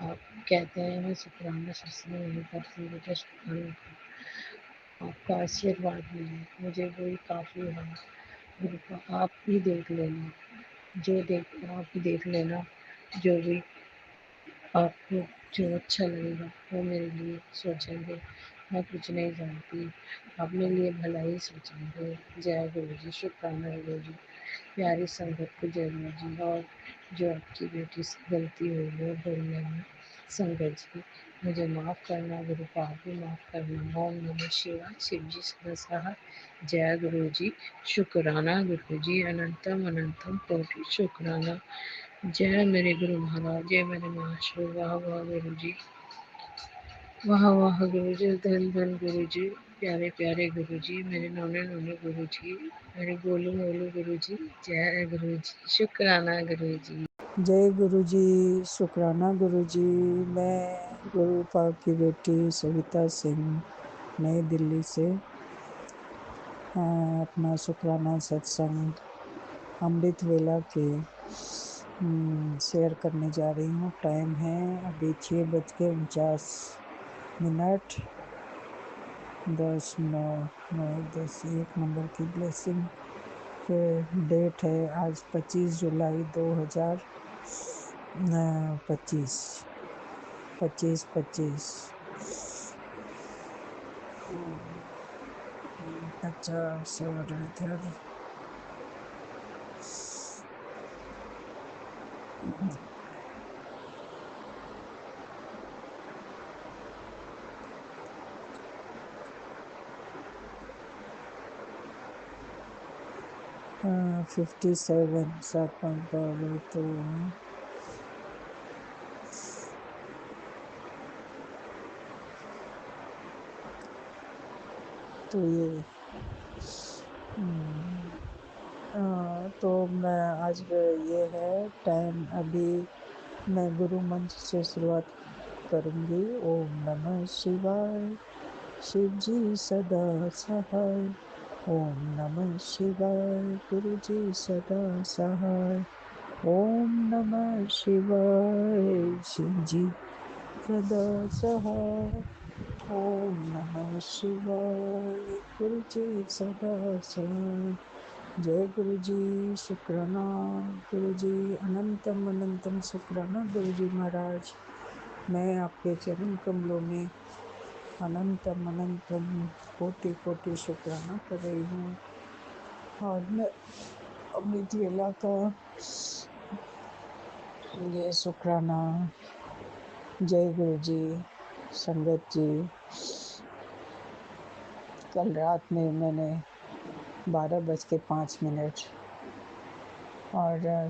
आप कहते हैं मैं शुक्राना सत्संग नहीं करती, बेटा शुक्राना कर। आपका आशीर्वाद मिले मुझे वही काफ़ी है गुरु का। आप ही देख लेना, जो देख आप ही देख लेना, जो भी आपको जो अच्छा लगेगा वो मेरे लिए सोचेंगे। मैं कुछ नहीं जानती, अपने लिए भला ही सोचेंगे। जय गुरु जी, शुक्राना गुरु जी, प्यारी संगत को जय गुरु जी। और जो आपकी बेटी से गलती हुई है बोलने में, संगत जी मुझे माफ़ करना, गुरु को आप भी माफ़ करना। ओम नमः शिवाय, शिव जी सदा सहाय। जय गुरु जी, शुक्राना गुरु जी, अनंतम अनंतम कोटि शुक्राना। जय मेरे गुरु महाराज, जय मेरे महाशय, वाह वाह गुरु जी, वाह वाह गुरु जी, धन धन गुरु जी, प्यारे प्यारे गुरु जी, मेरे नौने नौने गुरु जी, मेरे गोलू मोलू गुरु जी। जय गुरु जी, शुक्राना गुरु जी। जय गुरु जी, शुक्राना गुरु जी। मैं गुरु पाक की बेटी सविता सिंह नई दिल्ली से अपना शुक्राना सत्संग अमृत वेला के शेयर करने जा रही हूँ। टाइम है अभी 6:49। मिनट 10 9 9 10 1 नंबर की ब्लेसिंग। फिर डेट है आज 25 जुलाई 2025 25 50 और इधर हाँ 57 7 5 12 तो ये तो मैं आज ये है टाइम अभी मैं गुरु मंत्र से शुरुआत करूँगी। ओम नमः शिवाय शिव जी सदा सहाय। ओम नमः शिवाय गुरु जी सदा सहाय। ओम नमः शिवाय शिव जी सदा सहाय। ओम नमः शिवाय गुरु जी सदा सहाय। जय गुरु जी शुक्राना गुरु जी अनंतम अनंतम शुक्राना गुरु जी महाराज। मैं आपके चरण कमलों में अनंतम अनंतम कोटि कोटि शुक्राना कर रही हूँ। और मैं अमृत वेला का ये शुक्राना जय गुरु जी संगत जी। कल रात में मैंने 12:05 और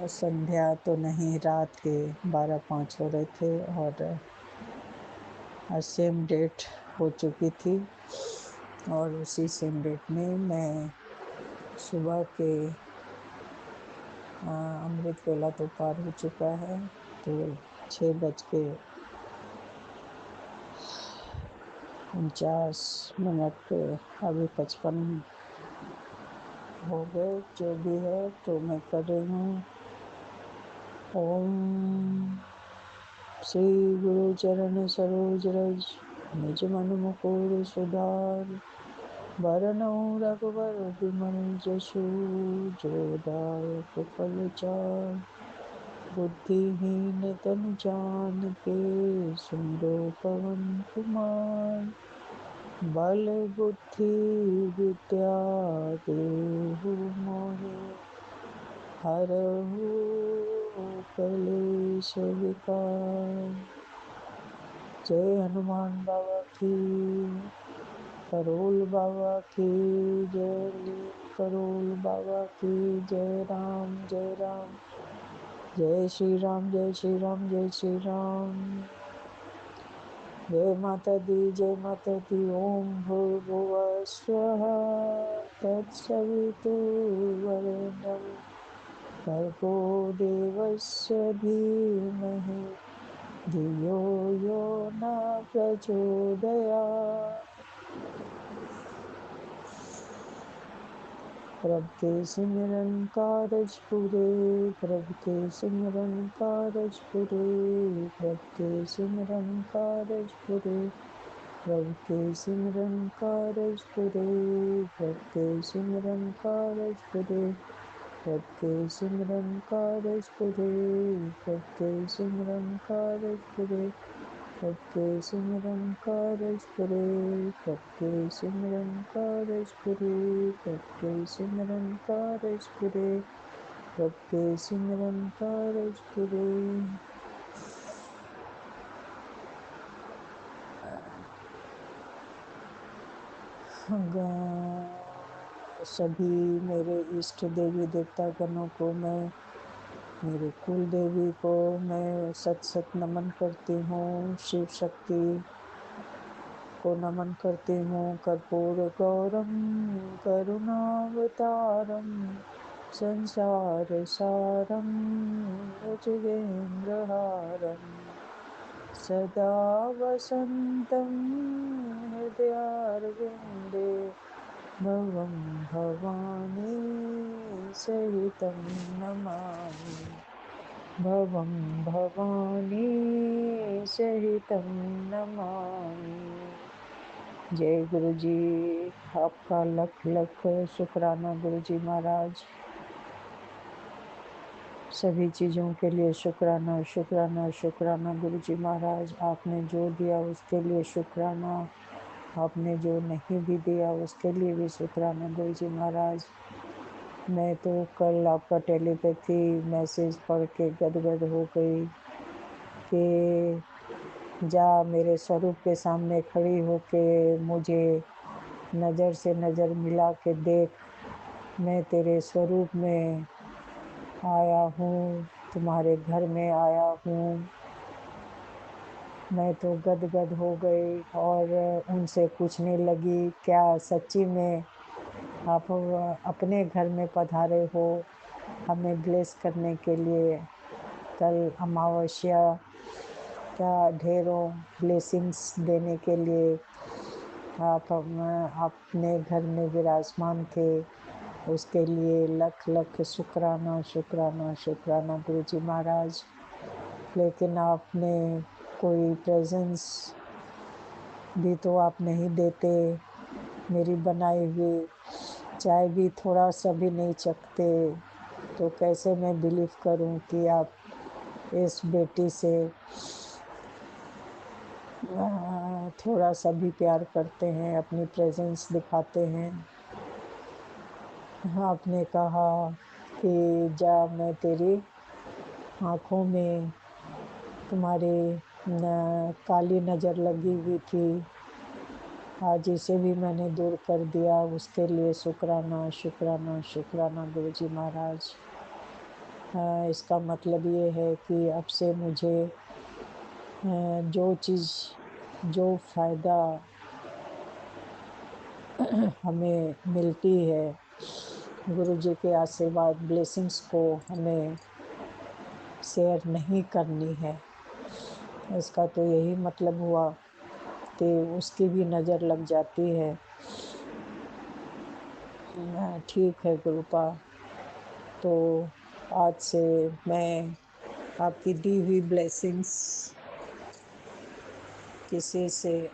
संध्या तो नहीं रात के 12:05 हो रहे थे और सेम डेट हो चुकी थी। और उसी सेम डेट में मैं सुबह के अमृत वेला तो पार हो चुका है तो 6:49 अभी 55 हो गए जो भी है तो मैं कर रही हूँ। ओम श्री गुरु चरण सरोज रज निज मन मुकुर सुधार। वरनौ रघुवर विमल जसु जो दायक फल चार। बुद्धिहीन तनु जानिके सुमिरो पवन कुमार। बल बुद्धि विद्या देहु मोहि हरहु कलेश विकार। जय हनुमान बाबा की करोल बाबा की जय नीम करोल बाबा की जय राम जय राम जय श्री राम जय श्री राम जय श्री राम। जय माता दी ओम भूर्भुवः स्वः तत्सवितुर्वरेण्यं भर्गो देवस्य धीमहि धियो यो न प्रचोदयात्। प्रभ के सिमरन कारज पूरे प्रभ के सिमरन कारज पूरे प्रभ के सिमरन कारज पूरे प्रभ के सिमरन कारज पूरे प्रभ के सिमरन कारज पूरे प्रभ के सिमरन कारज पूरे प्रभ के सिमरन कारज पूरे प्रभ के सिमरन कारज पूरे प्रभ के सिमरन कारज पूरे प्रभ के सिमरन कारज पूरे प्रभ के सिमरन कारज पूरे। सभी मेरे इष्ट देवी देवता गणों को मैं मेरे कुल देवी को मैं सत सत नमन करती हूँ। शिव शक्ति को नमन करती हूँ। कर्पूर गौरम करुणावतारम संसार सारम भुजगेन्द्रहारम सदा वसंतं हृदयारविन्दे भवं भवानी सहितं नमामि। भवं भवानी सहितं नमामि। जय गुरु जी। आपका लख लख शुक्राना गुरु जी महाराज। सभी चीज़ों के लिए शुक्राना शुक्राना शुक्राना गुरु जी महाराज। आपने जो दिया उसके लिए शुक्राना, आपने जो नहीं भी दिया उसके लिए भी शुक्राना गुरु जी महाराज। मैं तो कल आपका टेलीपैथी मैसेज पढ़ के गदगद हो गई कि जा मेरे स्वरूप के सामने खड़ी होके मुझे नज़र से नज़र मिला के देख, मैं तेरे स्वरूप में आया हूँ, तुम्हारे घर में आया हूँ। मैं तो गदगद हो गई और उनसे पूछने लगी, क्या सच्ची में आप अपने घर में पधारे हो हमें ब्लेस करने के लिए? कल अमावस्या का ढेरों ब्लेसिंग्स देने के लिए आप अपने घर में विराजमान थे, उसके लिए लख लख शुक्राना शुक्राना शुक्राना गुरु जी महाराज। लेकिन आपने कोई प्रेजेंस भी तो आप नहीं देते, मेरी बनाई हुई चाय भी थोड़ा सा भी नहीं चखते, तो कैसे मैं बिलीव करूं कि आप इस बेटी से थोड़ा सा भी प्यार करते हैं, अपनी प्रेजेंस दिखाते हैं। आपने कहा कि जा मैं तेरी आँखों में तुम्हारी काली नज़र लगी हुई थी, आज इसे भी मैंने दूर कर दिया, उसके लिए शुक्राना शुक्राना शुक्राना गुरु जी महाराज। इसका मतलब ये है कि अब से मुझे जो चीज़, जो फ़ायदा हमें मिलती है गुरु जी के आशीर्वाद ब्लेसिंग्स को हमें शेयर नहीं करनी है। इसका तो यही मतलब हुआ कि उसकी भी नज़र लग जाती है। ठीक है गुरुपा, तो आज से मैं आपकी दी हुई ब्लेसिंग्स किसी से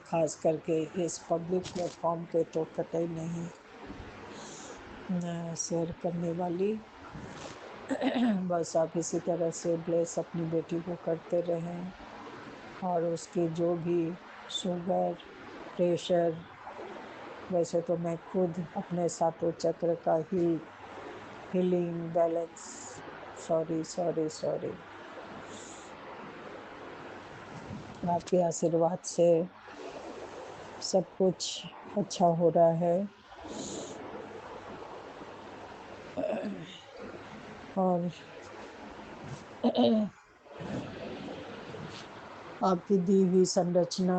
खास करके इस पब्लिक प्लेटफॉर्म पे तो कतई नहीं शेयर करने वाली। बस आप इसी तरह से ब्लेस अपनी बेटी को करते रहें और उसकी जो भी शुगर, प्रेशर, वैसे तो मैं खुद अपने सातों चक्र का ही हीलिंग बैलेंस, सॉरी आपके आशीर्वाद से सब कुछ अच्छा हो रहा है। और आपकी दी हुई संरचना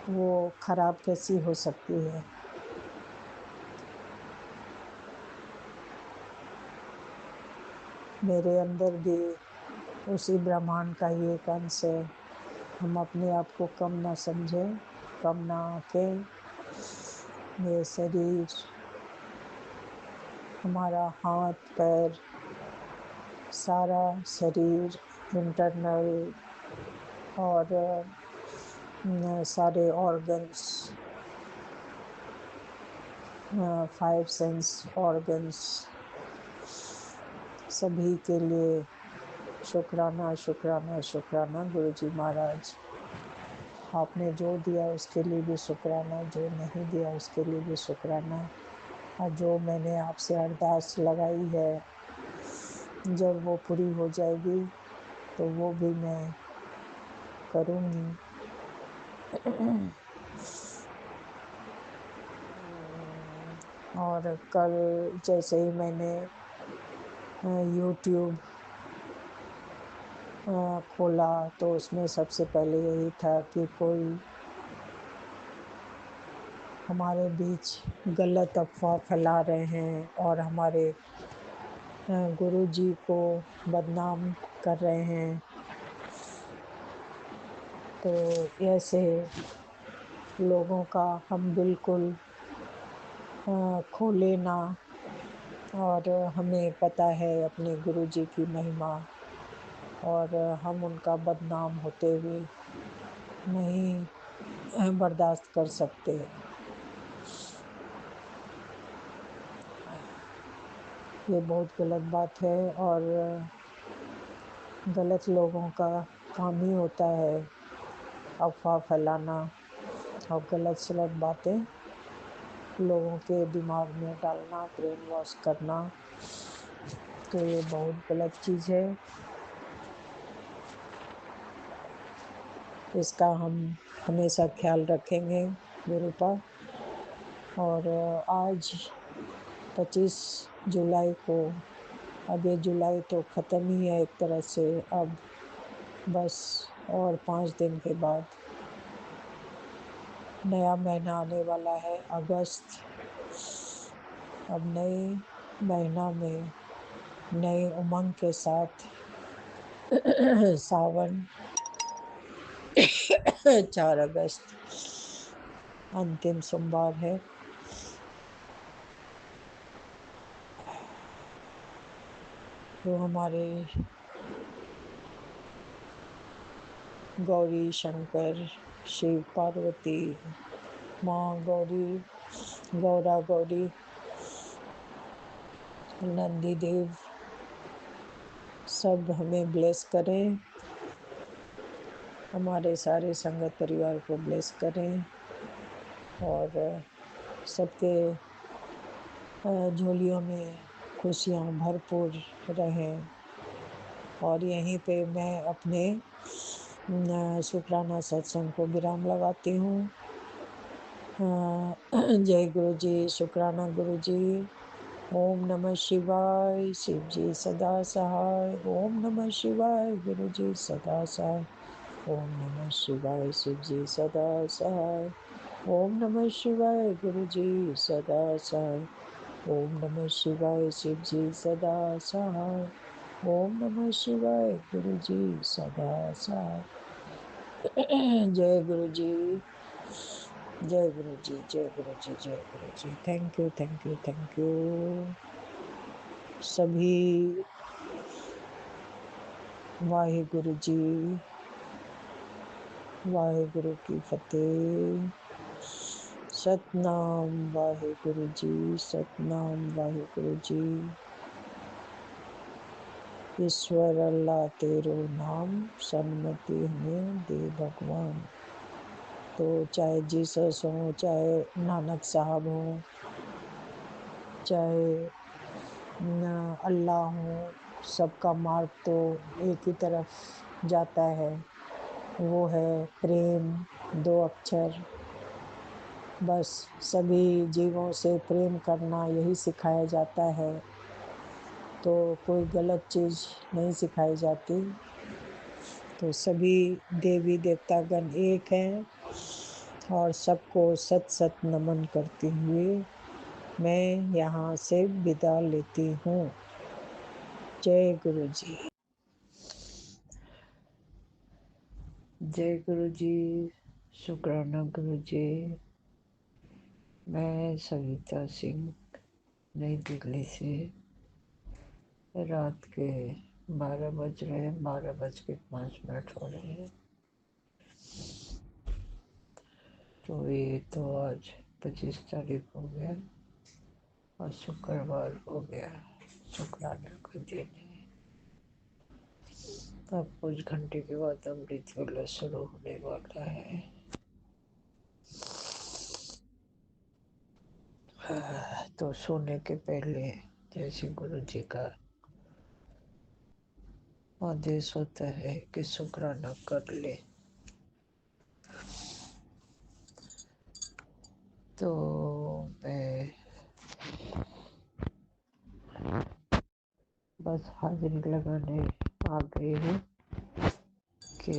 वो खराब कैसी हो सकती है? मेरे अंदर भी उसी ब्रह्मांड का ही एक अंश है। हम अपने आप को कम ना समझें, कम ना आंकें। ये शरीर, हमारा हाथ पैर, सारा शरीर, इंटरनल और सारे ऑर्गन्स, 5 सेंस ऑर्गन्स, सभी के लिए शुक्राना शुक्राना शुक्राना गुरु जी महाराज। आपने जो दिया उसके लिए भी शुक्राना, जो नहीं दिया उसके लिए भी शुक्राना। और जो मैंने आपसे अरदास लगाई है, जब वो पूरी हो जाएगी तो वो भी मैं करूँगी। और कल जैसे ही मैंने यूट्यूब खोला तो उसमें सबसे पहले यही था कि कोई हमारे बीच गलत अफ़वाह फैला रहे हैं और हमारे गुरु जी को बदनाम कर रहे हैं। तो ऐसे लोगों का हम बिल्कुल खोले ना, और हमें पता है अपने गुरु जी की महिमा, और हम उनका बदनाम होते हुए नहीं बर्दाश्त कर सकते। ये बहुत गलत बात है, और गलत लोगों का काम ही होता है अफवाह फैलाना और गलत सलत बातें लोगों के दिमाग में डालना, ब्रेन वॉश करना। तो ये बहुत गलत चीज़ है। इसका हम हमेशा ख्याल रखेंगे गुरु पर। और आज 25 जुलाई को, अब ये जुलाई तो ख़त्म ही है एक तरह से, अब बस और 5 दिन के बाद नया महीना आने वाला है, अगस्त। अब नए महीना में नए उमंग के साथ सावन 4 अगस्त अंतिम सोमवार है। तो हमारे गौरी शंकर, शिव पार्वती, माँ गौरी, गौरा गौरी, नंदी देव सब हमें ब्लेस करें, हमारे सारे संगत परिवार को ब्लेस करें, और सबके झोलियों में खुशियाँ भरपूर रहें। और यहीं पे मैं अपने शुक्राना सत्संग को विराम लगाती हूँ। जय गुरु जी, शुक्राना गुरु जी। ओम नमः शिवाय, शिव जी सदा सहाय। ओम नमः शिवाय, गुरु जी सदा सहाय। ओम नमः शिवाय, शिव जी सदा सहाय। ओम नमः शिवाय, गुरु जी सदा सहाय। ओम नमः शिवाय, शिव जी सदा सहाय। ओम नमः शिवाय, गुरु जी सदा सहाय। जय गुरु जी, जय गुरु जी, जय गुरु जी, जय गुरु जी। Thank you, thank you, thank you. सभी वाहिगुरु जी, वाहिगुरु की फतेह। सतनाम वाहिगुरु जी, सतनाम वाहिगुरु जी। ईश्वर अल्लाह तेरो नाम, सन्मति हमें दे भगवान। तो चाहे जीसस हो, चाहे नानक साहब हो, चाहे अल्लाह हो, सबका मार्ग तो एक ही तरफ जाता है, वो है प्रेम। 2 अक्षर, बस सभी जीवों से प्रेम करना यही सिखाया जाता है। तो कोई गलत चीज़ नहीं सिखाई जाती। तो सभी देवी देवतागण एक हैं, और सबको सत सत नमन करते हुए मैं यहाँ से विदा लेती हूँ। जय गुरु जी, जय गुरु जी, शुक्राना गुरु जी। मैं सविता सिंह, नई दिल्ली से। रात के 12 बज रहे हैं, 12:05 हो रहे हैं। तो ये तो आज 25 तारीख हो गया और शुक्रवार हो गया, शुक्राना का दिन है। अब कुछ घंटे के बाद अमृत वेला शुरू होने वाला है। तो सोने के पहले जैसे गुरु जी का आदेश होता है कि शुक्राना कर ले, तो मैं बस हाजिरी लगाने आ गई हूँ कि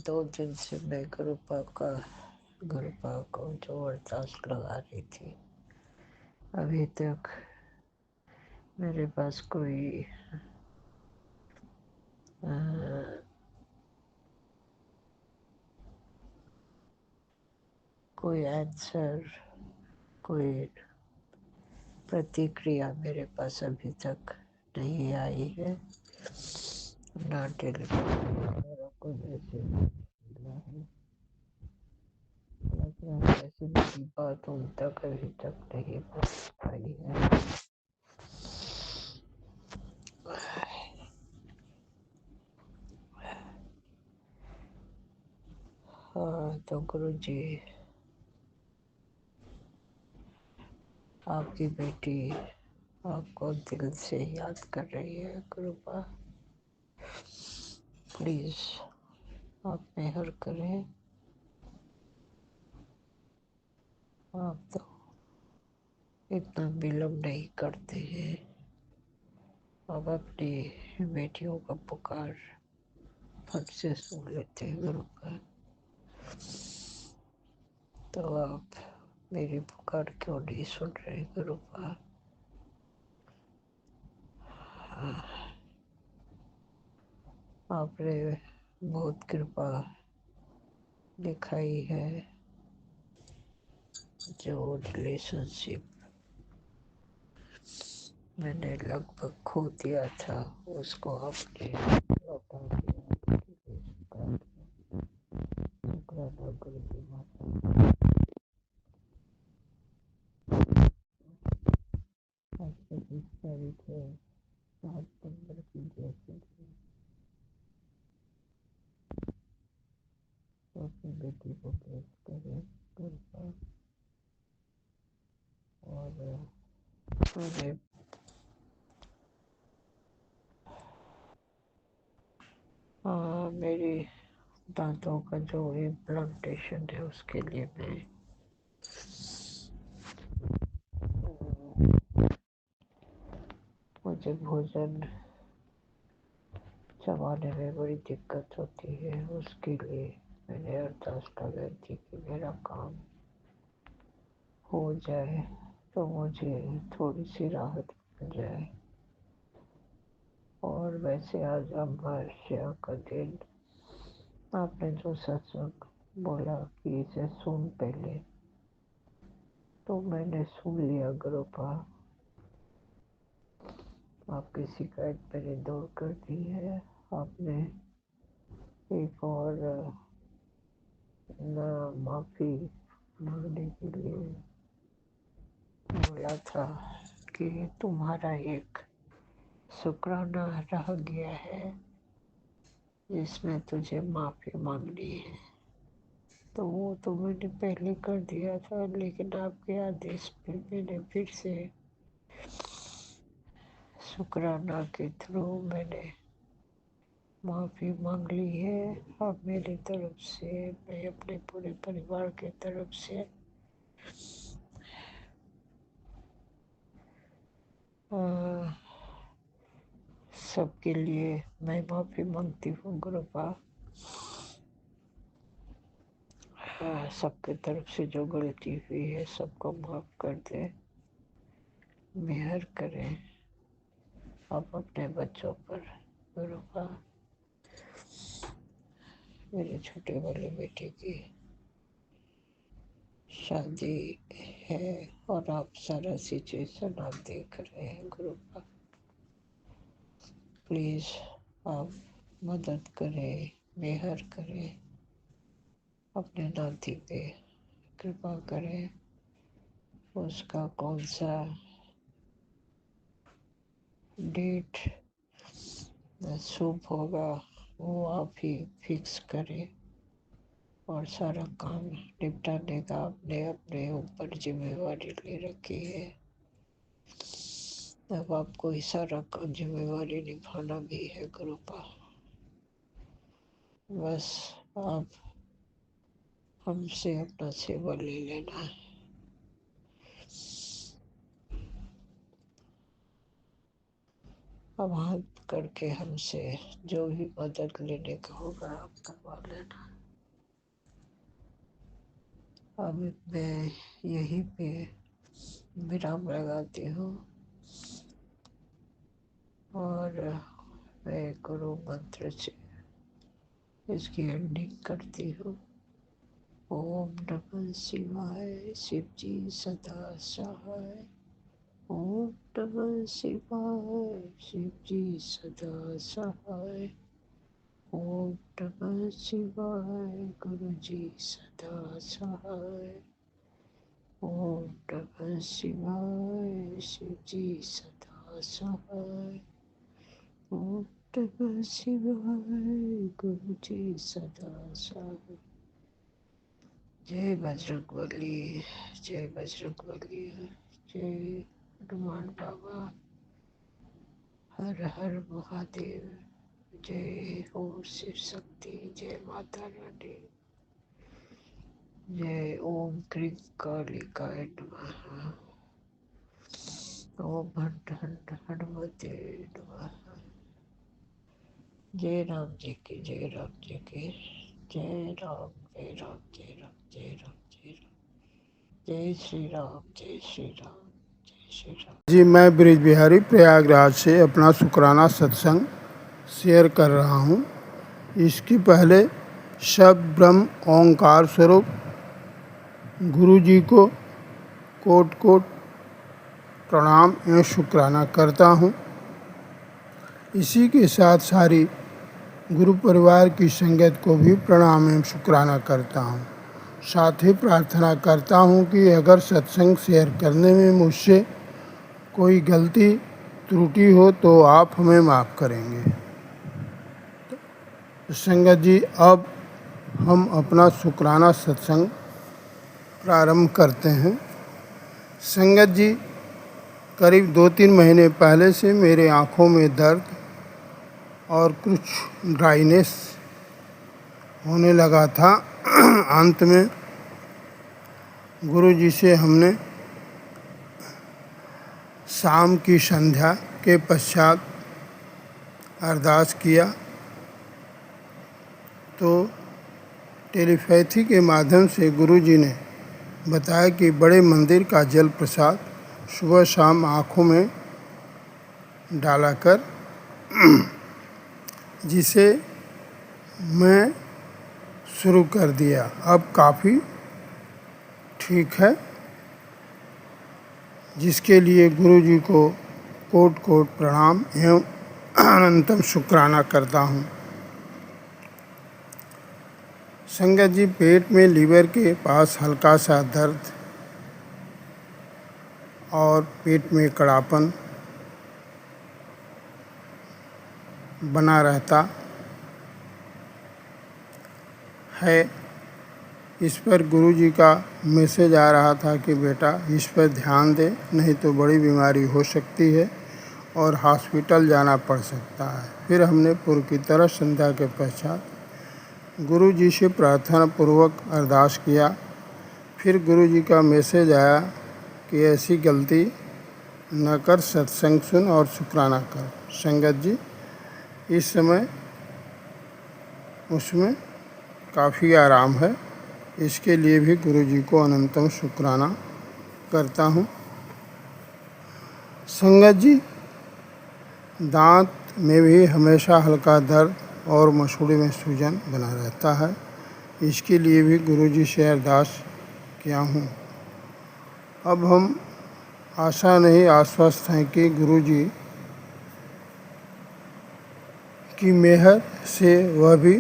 2 दिन से मैं गुरुपा को जो अरदास लगा रही थी, अभी तक मेरे पास कोई आंसर कोई प्रतिक्रिया मेरे पास अभी तक नहीं आई है, ना टेलीफोन मेरा कोई मैसेज मिला है। लग रहा है जैसे मेरी बात उन तक अभी तक नहीं पहुंच पाई है। हाँ तो गुरु जी, आपकी बेटी आपको दिल से याद कर रही है कृपा, प्लीज आप मेहर करें। आप तो इतना विलम्ब नहीं करते हैं, अब अपनी बेटियों का पुकार फट से सुन लेते हैं गुरुपा, तो आप मेरी पुकार क्यों नहीं सुन रहे गुरुपा? आपने बहुत कृपा दिखाई है, जो रिलेशनशिप मैंने लगभग खो दिया था उसको आपने लौटा दिया। शुक्राना गुरु जी माता। आज 25 तारीख है, 7 नंबर की जैसे तो अपनी बेटी को ब्लेस करें कृपा, और मुझे मेरी दांतों का जो इम्प्लांटेशन है उसके लिए मैं मुझे भोजन चबाने में बड़ी दिक्कत होती है, उसके लिए मैंने अरदास लगाई थी कि मेरा काम हो जाए तो मुझे थोड़ी सी राहत मिल जाए। और वैसे आज अमावस्या का दिन, आपने जो सत्संग बोला कि इसे सुन पहले, तो मैंने सुन लिया गुरुपा, आपकी शिकायत मैंने दूर कर दी है। आपने एक और माफ़ी मांगने के लिए बोला था कि तुम्हारा एक शुक्राना रह गया है जिसमें तुझे माफ़ी मांगनी है, तो वो तो मैंने पहले कर दिया था, लेकिन आपके आदेश पे मैंने फिर से शुक्राना के थ्रू मैंने माफ़ी मांग ली है। अब मेरी तरफ से, मैं अपने पूरे परिवार के तरफ से सबके लिए मैं माफ़ी मांगती हूँ गुरुपा। सबके तरफ से जो गलती हुई है सबको माफ़ कर दे, मेहर करें आप अपने बच्चों पर गुरुपा। मेरे छोटे वाले बेटे की शादी है और आप सारा सिचुएशन आप देख रहे हैं गुरुपा, प्लीज़ आप मदद करें, मेहर करें, अपने नाती पे कृपा करें। उसका कौन सा डेट शुभ होगा वो आप ही फिक्स करें, और सारा काम निपटाने का आपने अपने ऊपर जिम्मेवारी ले रखी है, अब आपको ही सारा काम जिम्मेवारी निभाना भी है गुरुपा। बस आप हमसे अपना सेवा ले लेना है। अब हाथ करके हमसे जो भी मदद लेने का होगा आप करवा लेना। अब मैं यहीं पे विराम लगाती हूँ और मैं गुरु मंत्र से इसकी एंडिंग करती हूँ। ओम नमः शिवाय। शिव जी सदा सहाय। ओम नमः शिवाय। शिव जी सदा सहाय। ओम नमः शिवाय। गुरु जी सदा सहाय। ओम नमः शिवाय। शिव जी सदा सहाय। ओम नमः शिवाय। गुरु जी सदा सहाय। जय बजरंगबली। जय बजरंगबली। जय हनुमान बाबा। हर हर महादेव। जय हो शिव शक्ति। जय माता रानी। जय ओम क्रीं कालिकाय नमः। ओम हट हट हनुमते नमः। जय राम जी की। जय राम जी की। जय राम जय राम जय राम जय राम जय राम। जय श्री राम जय श्री राम जय श्री राम। जी, मैं ब्रिज बिहारी प्रयागराज से अपना शुक्राना सत्संग शेयर कर रहा हूँ। इसके पहले सब ब्रह्म ओंकार स्वरूप गुरु जी को कोट कोट प्रणाम एवं शुक्राना करता हूँ। इसी के साथ सारी गुरु परिवार की संगत को भी प्रणाम एवं शुक्राना करता हूँ। साथ ही प्रार्थना करता हूँ कि अगर सत्संग शेयर करने में मुझसे कोई गलती त्रुटि हो तो आप हमें माफ़ करेंगे। तो संगत जी, अब हम अपना शुक्राना सत्संग प्रारंभ करते हैं। संगत जी, करीब 2-3 महीने पहले से मेरे आँखों में दर्द और कुछ ड्राइनेस होने लगा था। अंत में गुरु जी से हमने शाम की संध्या के पश्चात अरदास किया तो टेलीपैथी के माध्यम से गुरु जी ने बताया कि बड़े मंदिर का जल प्रसाद सुबह शाम आँखों में डाला कर, जिसे मैं शुरू कर दिया। अब काफ़ी ठीक है, जिसके लिए गुरु जी को कोट कोट प्रणाम एवं अनंतम शुक्राना करता हूँ। संगत जी, पेट में लीवर के पास हल्का सा दर्द और पेट में कड़ापन बना रहता है। इस पर गुरु जी का मैसेज आ रहा था कि बेटा इस पर ध्यान दे, नहीं तो बड़ी बीमारी हो सकती है और हॉस्पिटल जाना पड़ सकता है। फिर हमने पूर्व की तरह संध्या के पश्चात गुरु जी से प्रार्थना पूर्वक अरदास किया। फिर गुरु जी का मैसेज आया कि ऐसी गलती न कर, सत्संग सुन और शुक्राना कर। संगत जी, इस समय उसमें काफ़ी आराम है। इसके लिए भी गुरु जी को अनंतम शुक्राना करता हूँ। संगत जी, दांत में भी हमेशा हल्का दर्द और मसूड़े में सूजन बना रहता है। इसके लिए भी गुरु जी से अरदास किया हूँ। अब हम आशा नहीं आश्वस्त हैं कि गुरु जी की मेहर से वह भी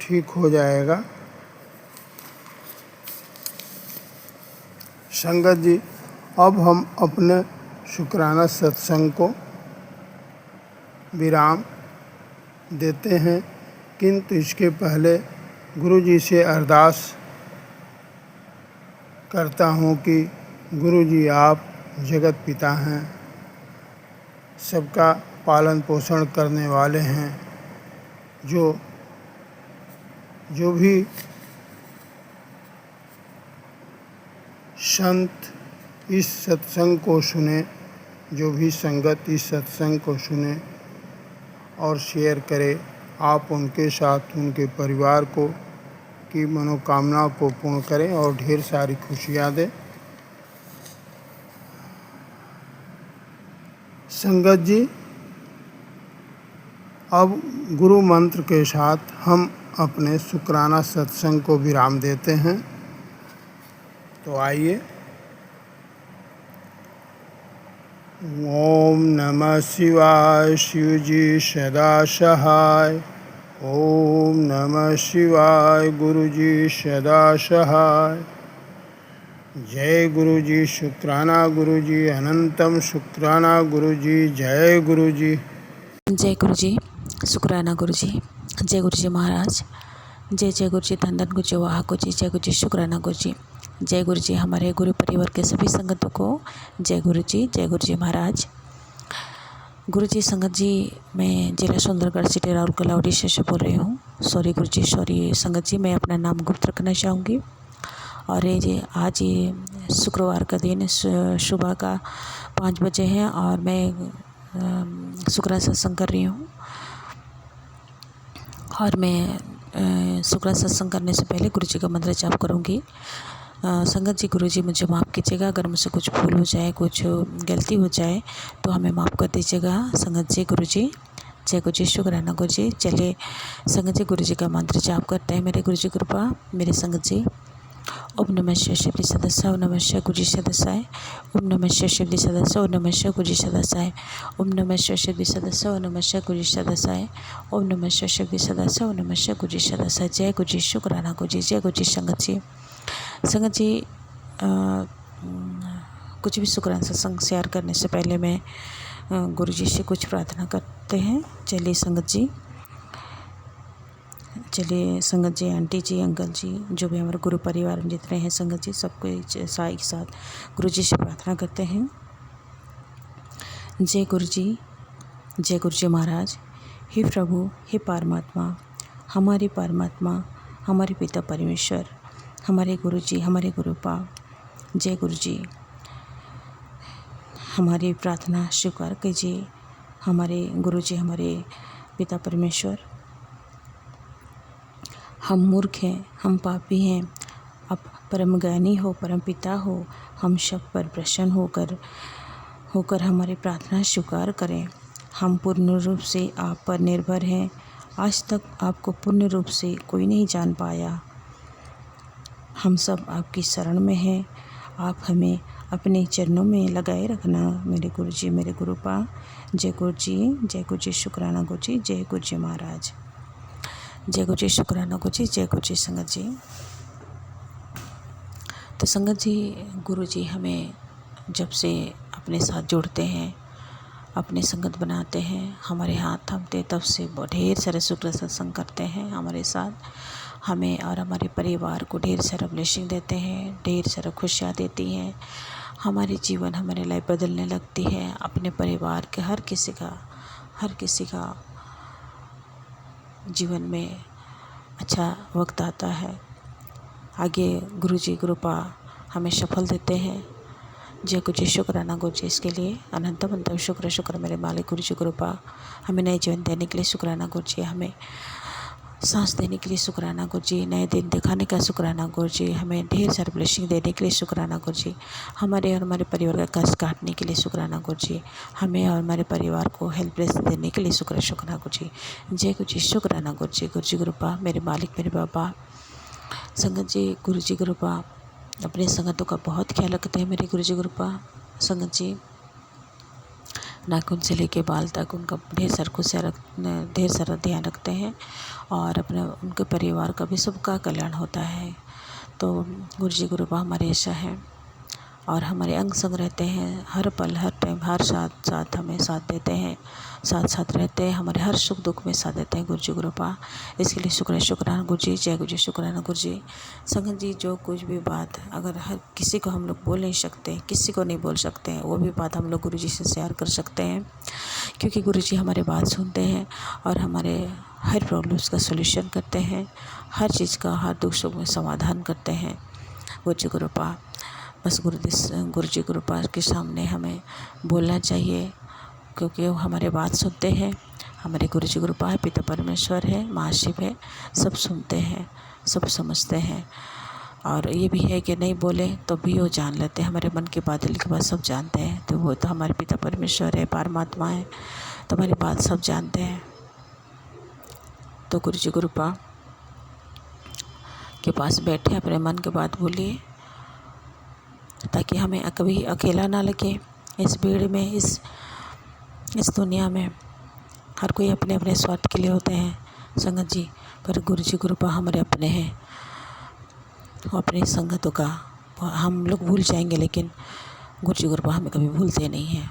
ठीक हो जाएगा। संगत जी, अब हम अपने शुक्राना सत्संग को विराम देते हैं, किंतु इसके पहले गुरु जी से अरदास करता हूँ कि गुरु जी आप जगत पिता हैं, सबका पालन पोषण करने वाले हैं। जो भी संत इस सत्संग को सुने, जो भी संगत इस सत्संग को सुने और शेयर करे, आप उनके साथ उनके परिवार को की मनोकामनाओं को पूर्ण करें और ढेर सारी खुशियाँ दें। संगत जी, अब गुरु मंत्र के साथ हम अपने शुक्राना सत्संग को विराम देते हैं। तो आइए। ओम नमः शिवाय। शिव जी सदा सहाय। ओम नमः शिवाय। गुरु जी सदा सहाय। जय गुरु जी। शुक्राना गुरु जी। अनंतम शुक्राना गुरु जी। जय गुरु जी। जय गुरु जी। शुक्राना गुरु जी। जय गुरु जी महाराज। जय जय गुरु जी। धन धन गुरु जी। वाह गुरु जी। जय गुरु जी। शुक्राना गुरु जी। जय गुरु जी। हमारे गुरु परिवार के सभी संगतों को जय गुरु जी। जय गुरु जी महाराज। गुरु जी संगत जी, मैं जिला सुंदरगढ़ सिटी राउरकेला उड़ीसा से बोल रही हूँ। सॉरी गुरु जी, सॉरी संगत जी, मैं अपना नाम गुप्त रखना चाहूँगी। और ये आज ये शुक्रवार का दिन सुबह का 5 बजे है और मैं शुक्रा सत्संग कर रही हूँ। और मैं शुक्रा सत्संग करने से पहले गुरु जी का मंत्र जाप करूँगी। संगत जी, गुरु जी मुझे माफ़ कीजिएगा अगर मुझसे कुछ भूल हो जाए, कुछ गलती हो जाए तो हमें माफ़ कर दीजिएगा। संगत जी, गुरु जी, जय गुरु जी। शुक्राना गुरु जी। चलिए संगत जी, गुरु जी का मंत्र जाप करते हैं। मेरे गुरु जी कृपा, मेरे संगत जी। ओम नमः शिवाय शिवजी सदस्य। ओम नमः शिवाय गुरु जी सदस्याय। ओम नमः शिवाय शिवजी सदस्य। ओम नमः शिवाय गुरु जी सदस्याय। ओम नमः शिवाय शिवजी सदस्य। ओम नमः शिवाय गुरु जी सदस्याय। ओम नमः शिवाय शिवजी सदस्य। ओम नमः शिवाय गुरु जी सदस्याय। जय गुरु जी। शुक्राना गुरु जी। जय गुरु जी। संगत जी, संगत जी, कुछ भी शुक्राना सत्संग शेयर करने से पहले मैं गुरु जी से कुछ प्रार्थना करते हैं। चलिए संगत जी, चलिए संगत जी, आंटी जी, अंकल जी, जो भी हमारे गुरु परिवार में जितने हैं संगत जी, सबको एक साथ गुरु जी से प्रार्थना करते हैं। जय गुरु जी। जय गुरु जी महाराज। हे प्रभु, हे परमात्मा, हमारे परमात्मा, हमारे पिता परमेश्वर, हमारे गुरु जी, हमारे गुरुपा, जय गुरु जी, हमारी प्रार्थना स्वीकार कीजिए। हमारे गुरु जी, हमारे पिता परमेश्वर, हम मूर्ख हैं, हम पापी हैं, आप परम ज्ञानी हो, परम पिता हो, हम सब पर प्रसन्न होकर हमारी प्रार्थना स्वीकार करें। हम पूर्ण रूप से आप पर निर्भर हैं। आज तक आपको पूर्ण रूप से कोई नहीं जान पाया। हम सब आपकी शरण में हैं। आप हमें अपने चरणों में लगाए रखना मेरे गुरु जी, मेरे गुरुपा। जय गुरु जी। जय गुरु जी। शुक्राना गुरु जी। जय गुरु जी महाराज। जय गुरु जी। शुक्राना गुरु जी। जय गुरु जी। संगत जी, तो संगत जी, गुरु जी हमें जब से अपने साथ जोड़ते हैं, अपने संगत बनाते हैं, हमारे हाथ थामते, तब से ढेर सारे शुक्र सत्संग करते हैं हमारे साथ। हमें और हमारे परिवार को ढेर सारा ब्लेसिंग देते हैं, ढेर सारा खुशियाँ देती हैं। हमारे जीवन, हमारी लाइफ बदलने लगती है। अपने परिवार के हर किसी का जीवन में अच्छा वक्त आता है। आगे गुरु जी कृपा हमें सफल देते हैं। जय गुरु जी। शुक्राना गुरु जी। इसके लिए अनंतम शुक्र मेरे मालिक गुरु जी कृपा। हमें नए जीवन देने के लिए शुक्राना गुरु जी। हमें सांस देने के लिए शुक्राना गुरु जी। नए दिन दिखाने का शुक्राना गुरु जी। हमें ढेर सारे ब्लेसिंग देने के लिए शुक्राना गुरु जी। हमारे और हमारे परिवार का कष्ट काटने के लिए शुक्राना गुरु जी। हमें और हमारे परिवार को हेल्पलेस देने के लिए शुक्राना गुरु जी। जय गुरु जी। शुक्राना गुरु जी। गुरु जी कृपा, मेरे मालिक, मेरे बाबा। संगत जी, गुरु जी कृपा, अपने संगतों का बहुत ख्याल रखते हैं मेरे गुरु जी कृपा। संगत जी, नाखून से लेके बाल तक उनका ढेर सारा ध्यान रखते हैं और अपने उनके परिवार का भी सबका कल्याण होता है। तो गुरु जी कृपा हमारे ऐसा है और हमारे अंग संग रहते हैं। हर पल, हर टाइम, हर साथ हमें साथ देते हैं, साथ रहते हैं। हमारे हर सुख दुख में साथ देते हैं गुरु जी कृपा। इसके लिए शुक्राना गुरु जी। जय गुरु जी। शुक्राना गुरु जी। संगत जी, जो कुछ भी बात अगर हर किसी को हम लोग बोल नहीं सकते, किसी को नहीं बोल सकते हैं, वो भी बात हम लोग गुरु जी से शेयर कर सकते हैं, क्योंकि गुरु जी हमारी बात सुनते हैं और हमारे हर प्रॉब्लम्स का सॉल्यूशन करते हैं। हर चीज़ का, हर दुख सुख में समाधान करते हैं गुरु जी कृपा। बस गुरु जी कृपा के सामने हमें बोलना चाहिए, क्योंकि वो हमारे बात सुनते हैं। हमारे गुरु जी कृपा है, पिता परमेश्वर है, महाशिव है, सब सुनते हैं, सब समझते हैं। और ये भी है कि नहीं बोले तो भी वो जान लेते हैं। हमारे मन की बात, दिल की बात सब जानते हैं। तो वो तो हमारे पिता परमेश्वर है, परमात्मा है, तो हमारी बात सब जानते हैं। तो गुरु जी कृपा के पास बैठे अपने मन की बात बोलिए, ताकि हमें कभी अकेला ना लगे। इस भीड़ में, इस दुनिया में हर कोई अपने अपने स्वार्थ के लिए होते हैं संगत जी, पर गुरु जी कृपा हमारे अपने हैं। अपनी संगतों का हम लोग भूल जाएंगे, लेकिन गुरु जी कृपा हमें कभी भूलते नहीं हैं,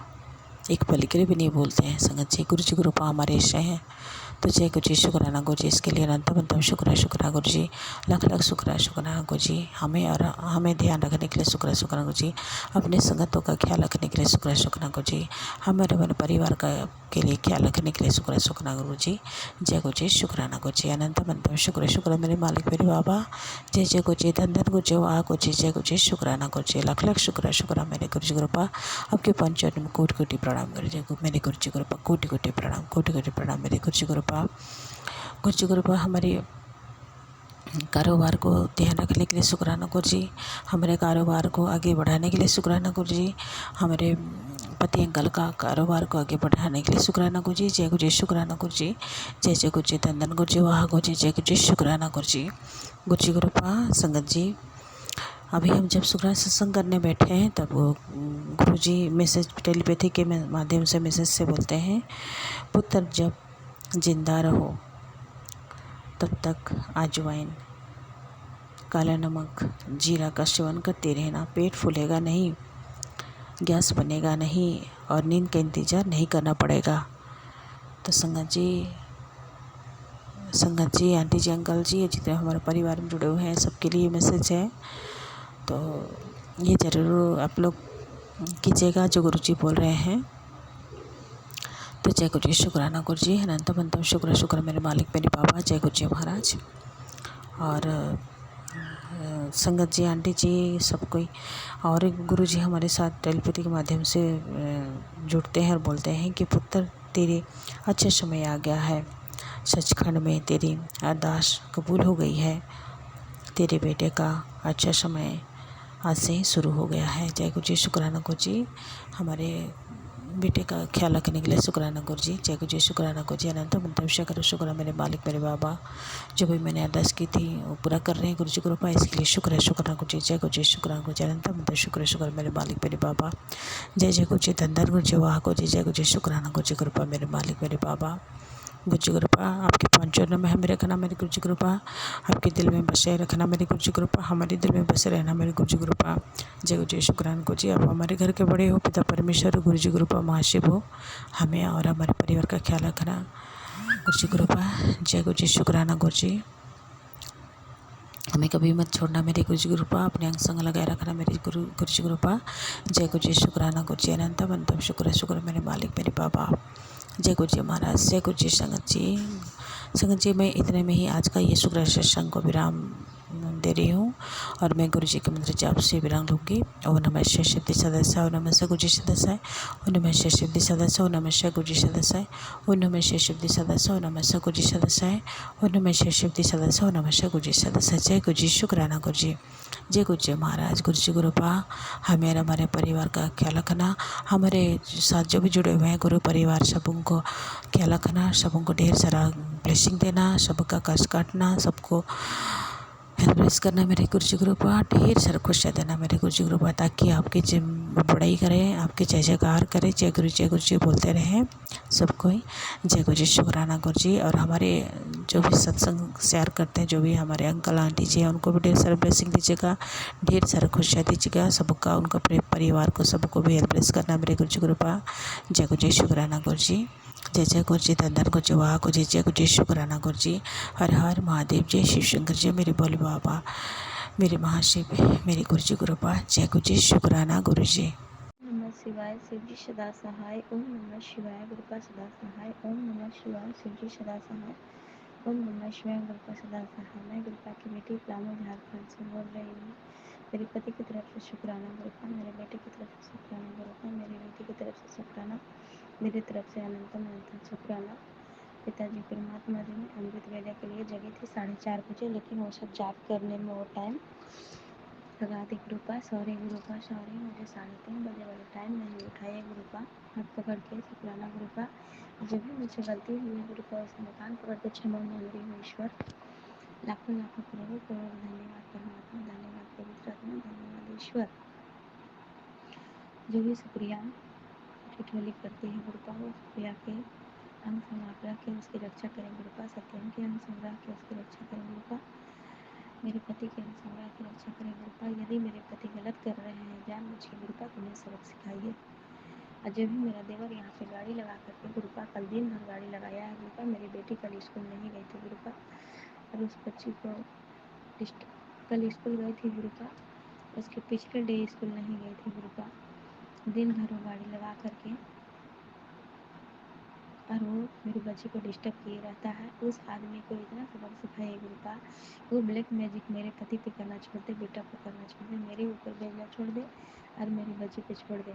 एक पल के लिए भी नहीं भूलते हैं संगत जी। गुरु जी कृपा हमारे ईश्वर हैं। तो जय गुरु जी, शुक्राना गुरु जी, इसके लिए अनंतम शुक्राना गुरु जी, लाख लाख शुक्राना गुरु जी, हमें ध्यान रखने के लिए शुक्राना गुरु जी, अपने संगतों का ख्याल रखने के लिए शुक्राना गुरु जी, हमारे परिवार का के लिए ख्याल रखने के लिए शुक्राना गुरु जी। जय गुरु जी, शुक्राना गुरु जी, अनंतम शुक्र मेरे मालिक मेरे बाबा। जय जय गुरु जी, धन धन गुरु जी, वाह गुरु जी, जय गुरु जी, शुक्राना गुरु जी, लाख लाख शुक्र मेरे गुरु जी कृपा। आपके पंचों में कोटि कोटि प्रणाम गुरु जी, मेरे गुरु जी कृपा, कोटि कोटि प्रणाम मेरे गुरु जी कृपा। गुरु जी कृपा हमारे कारोबार को ध्यान रखने के लिए शुक्राना गुरु जी, हमारे कारोबार को आगे बढ़ाने के लिए शुक्राना गुरु जी, हमारे पति अंकल का कारोबार को आगे बढ़ाने के लिए शुक्राना गुरु जी। जय गुरु जी, शुक्राना गुरु जी, जय जय गुरु जी, धन धन गुरु जी, वाह गुरु जी, जय गुरु जी, शुक्राना गुरु जी। गुरु जी कृपा संगत जी, अभी हम जब शुक्राना सत्संग करने बैठे हैं तब वो गुरु जी मैसेज टेलीपैथी के माध्यम से मैसेज से बोलते हैं, पुत्र जब जिंदा रहो तब तक अजवाइन, काला नमक, जीरा का सेवन करते रहना। पेट फूलेगा नहीं, गैस बनेगा नहीं और नींद का इंतज़ार नहीं करना पड़ेगा। तो संगत जी, आंटी जी, अंकल जी, जितने हमारे परिवार में जुड़े हुए हैं सबके लिए मैसेज है। तो ये ज़रूर आप लोग कीजिएगा जो गुरु जी बोल रहे हैं। तो जय गुरु जी, शुक्राना गुरु जी, अनंतम शुक्र मेरे मालिक मेरे बाबा। जय गुरु जी महाराज। और संगत जी, आंटी जी, सब कोई और एक गुरु जी हमारे साथ टेलीपैथी के माध्यम से जुड़ते हैं और बोलते हैं कि पुत्र तेरे अच्छा समय आ गया है, सचखंड में तेरी अरदास कबूल हो गई है, तेरे बेटे का अच्छा समय आज से ही शुरू हो गया है। जय गुरु जी, शुक्राना गुरु जी, हमारे बेटे का ख्याल रखने के लिए शुक्राना गुरु जी। जय गुरु जी, शुक्राना गुरु जी, अनंतम शुक्र मेरे मालिक मेरे बाबा। जो भी मैंने अरदास की थी वो पूरा कर रहे हैं गुरु जी कृपा, इसके लिए शुक्राना गुरु जी। जय गुरु जी, शुक्राना गुरु जी, अनंतम शुक्र मेरे मालिक मेरे बाबा। जय जय गुरु जी, धन धन गुरु जी, वाह गुरु जी, जय गुरु जी, शुक्राना गुरु जी कृपा मेरे मालिक मेरे बाबा। गुरु जी कृपा आपके पांच चरणों में हमें रखना मेरे गुरु जी कृपा, आपके दिल में बसे रखना मेरे गुरु जी कृपा, हमारे दिल में बसे रहना मेरे गुरु जी कृपा। जय गुरु जी, शुक्राना गुरु जी, आप हमारे घर के बड़े हो, पिता परमेश्वर गुरु जी कृपा महाशिव हो, हमें और हमारे परिवार का ख्याल रखना गुरु जी कृपा। जय गुरु जी, शुक्राना गुरु जी, हमें कभी मत छोड़ना मेरे गुरु जी कृपा, अपने अंग संग लगाए रखना मेरे गुरु जी कृपा। जय गुरु जी, शुक्राना गुरु जी, अनंतम शुक्र मेरे मालिक मेरे बाबा। जय गुरु जी महाराज। जय गुरु जी, संगत जी मैं इतने में ही आज का ये शुक्र सत्संग को विराम दे रही हूँ और मैं गुरु जी के मंत्र जाप से विराम लूँगी। ओम नमः शिवाय शिवजी सदस्य, ओम नमः गुरु जी सदस्य, ओम नमः शिवजी सदस्य, ओम नमः गुरु जी सदस्य, ओम नमः शिवजी सदस्य, ओम नमः गुरु जी सदस्य, ओम नमः शिवजी सदस्य, ओम नमः गुरु जी सदस्य। जय गुरु जी, शुक्राना गुरु जी। जय गुरु जी महाराज। गुरु जी कृपा हमें और हमारे परिवार का ख्याल रखना, हमारे साथ जो भी जुड़े हुए हैं गुरु परिवार सबको ख्याल रखना, सबको ढेर सारा ब्लेसिंग देना, सबका कष्ट काटना, सबको हेल्प करना मेरे गुरु जी कृपा, ढेर सारा खुशियाँ देना मेरे गुरु जी कृपा, ताकि आपकी बड़ाई करें, आपके जय जयकार करें, जय गुरु जी बोलते रहें सब कोई। जय गुरु जी, शुक्राना गुरु जी। और हमारे जो भी सत्संग शेयर करते हैं, जो भी हमारे अंकल आंटी जी हैं, उनको भी ढेर सारा ब्लेसिंग दीजिएगा, ढेर सारा खुशियाँ दीजिएगा सबका, उनका परिवार को सबको भी हेल्प करना मेरे गुरु जी कृपा। जय गुरु जी, शुक्राना गुरु जी। जय जय गुरु जी, धन धन गुरु जी, वाह गुरु जी, जय गुरु जी, शुक्राना गुरु जी। हर हर महादेव, जय शिव शंकर जी, मेरे भोले बाबा, मेरे महाशिव, मेरे गुरु जी कृपा। जय गुरु जी, शुक्राना गुरु जी। नमः शिवाय शिवजी सदा सहाय, ओम नमः शिवाय गुरुपा सदा सहाय, ओम नमः शिवाय शिवजी सदा सहाय, ओम नमः शिवाय गुरुपा सदा सहाय। मैं गुरुपा की बेटी पलामू झारखंड से बोल रही हूँ। मेरे पति की तरफ से शुक्राना गुरुपा, मेरे बेटे की तरफ से शुक्राना गुरुपा, मेरी बेटी की तरफ से शुक्राना, मेरी तरफ से अनंतम शुक्राना। पिताजी परमात्मा जी ने अमृत वेला के लिए जगी थी 4:30 बजे, लेकिन वो सब जाप करने में वो टाइम लगा दी गुरुपा। सॉरी गुरुपा, सॉरी, मुझे 3:30 बजे वाले टाइम नहीं उठाइए गुरुपा, हाथ पकड़ के शुक्राना गुरुपा। जब भी मुझसे गलती हुई गुरुपा, उस मकान पकड़ के क्षमा मांग रही हूँ ईश्वर। लाखों लाखों करोड़ों करोड़ धन्यवाद परमात्मा, धन्यवाद पवित्र आत्मा, धन्यवाद ईश्वर। जो भी सुप्रिया ठिठोली करती है गुरुपा, वो सुप्रिया के अंग संग रख के उसकी रक्षा करें गुरुपा। सत्यम के अंग संग रख के उसकी रक्षा करें गुरुपा। मेरे पति के अंग संग रख के रक्षा करें गुरुपा। यदि मेरे पति गलत कर रहे हैं जानबूझ के गुरुपा, तो उन्हें सबक सिखाइए। और जो भी मेरा देवर यहाँ पे गाड़ी लगा करके गुरुपा कल दिन भर गाड़ी लगाया है गुरुपा, मेरी बेटी कल स्कूल नहीं गई थी गुरुपा, और उस बच्ची को कल स्कूल गई थी गुरुपा, उसके पिछले डे स्कूल नहीं गई थी गुरुपा। दिन भर वो गाड़ी लगा करके और वो मेरी बच्ची को डिस्टर्ब किए रहता है। उस आदमी को इतना सबक सिखाइए गुरुपा, वो ब्लैक मैजिक मेरे पति पे करना छोड़ दे, बेटा पे करना छोड़ दे, मेरे ऊपर भेजना छोड़ दे और मेरी बच्ची पे छोड़ दे।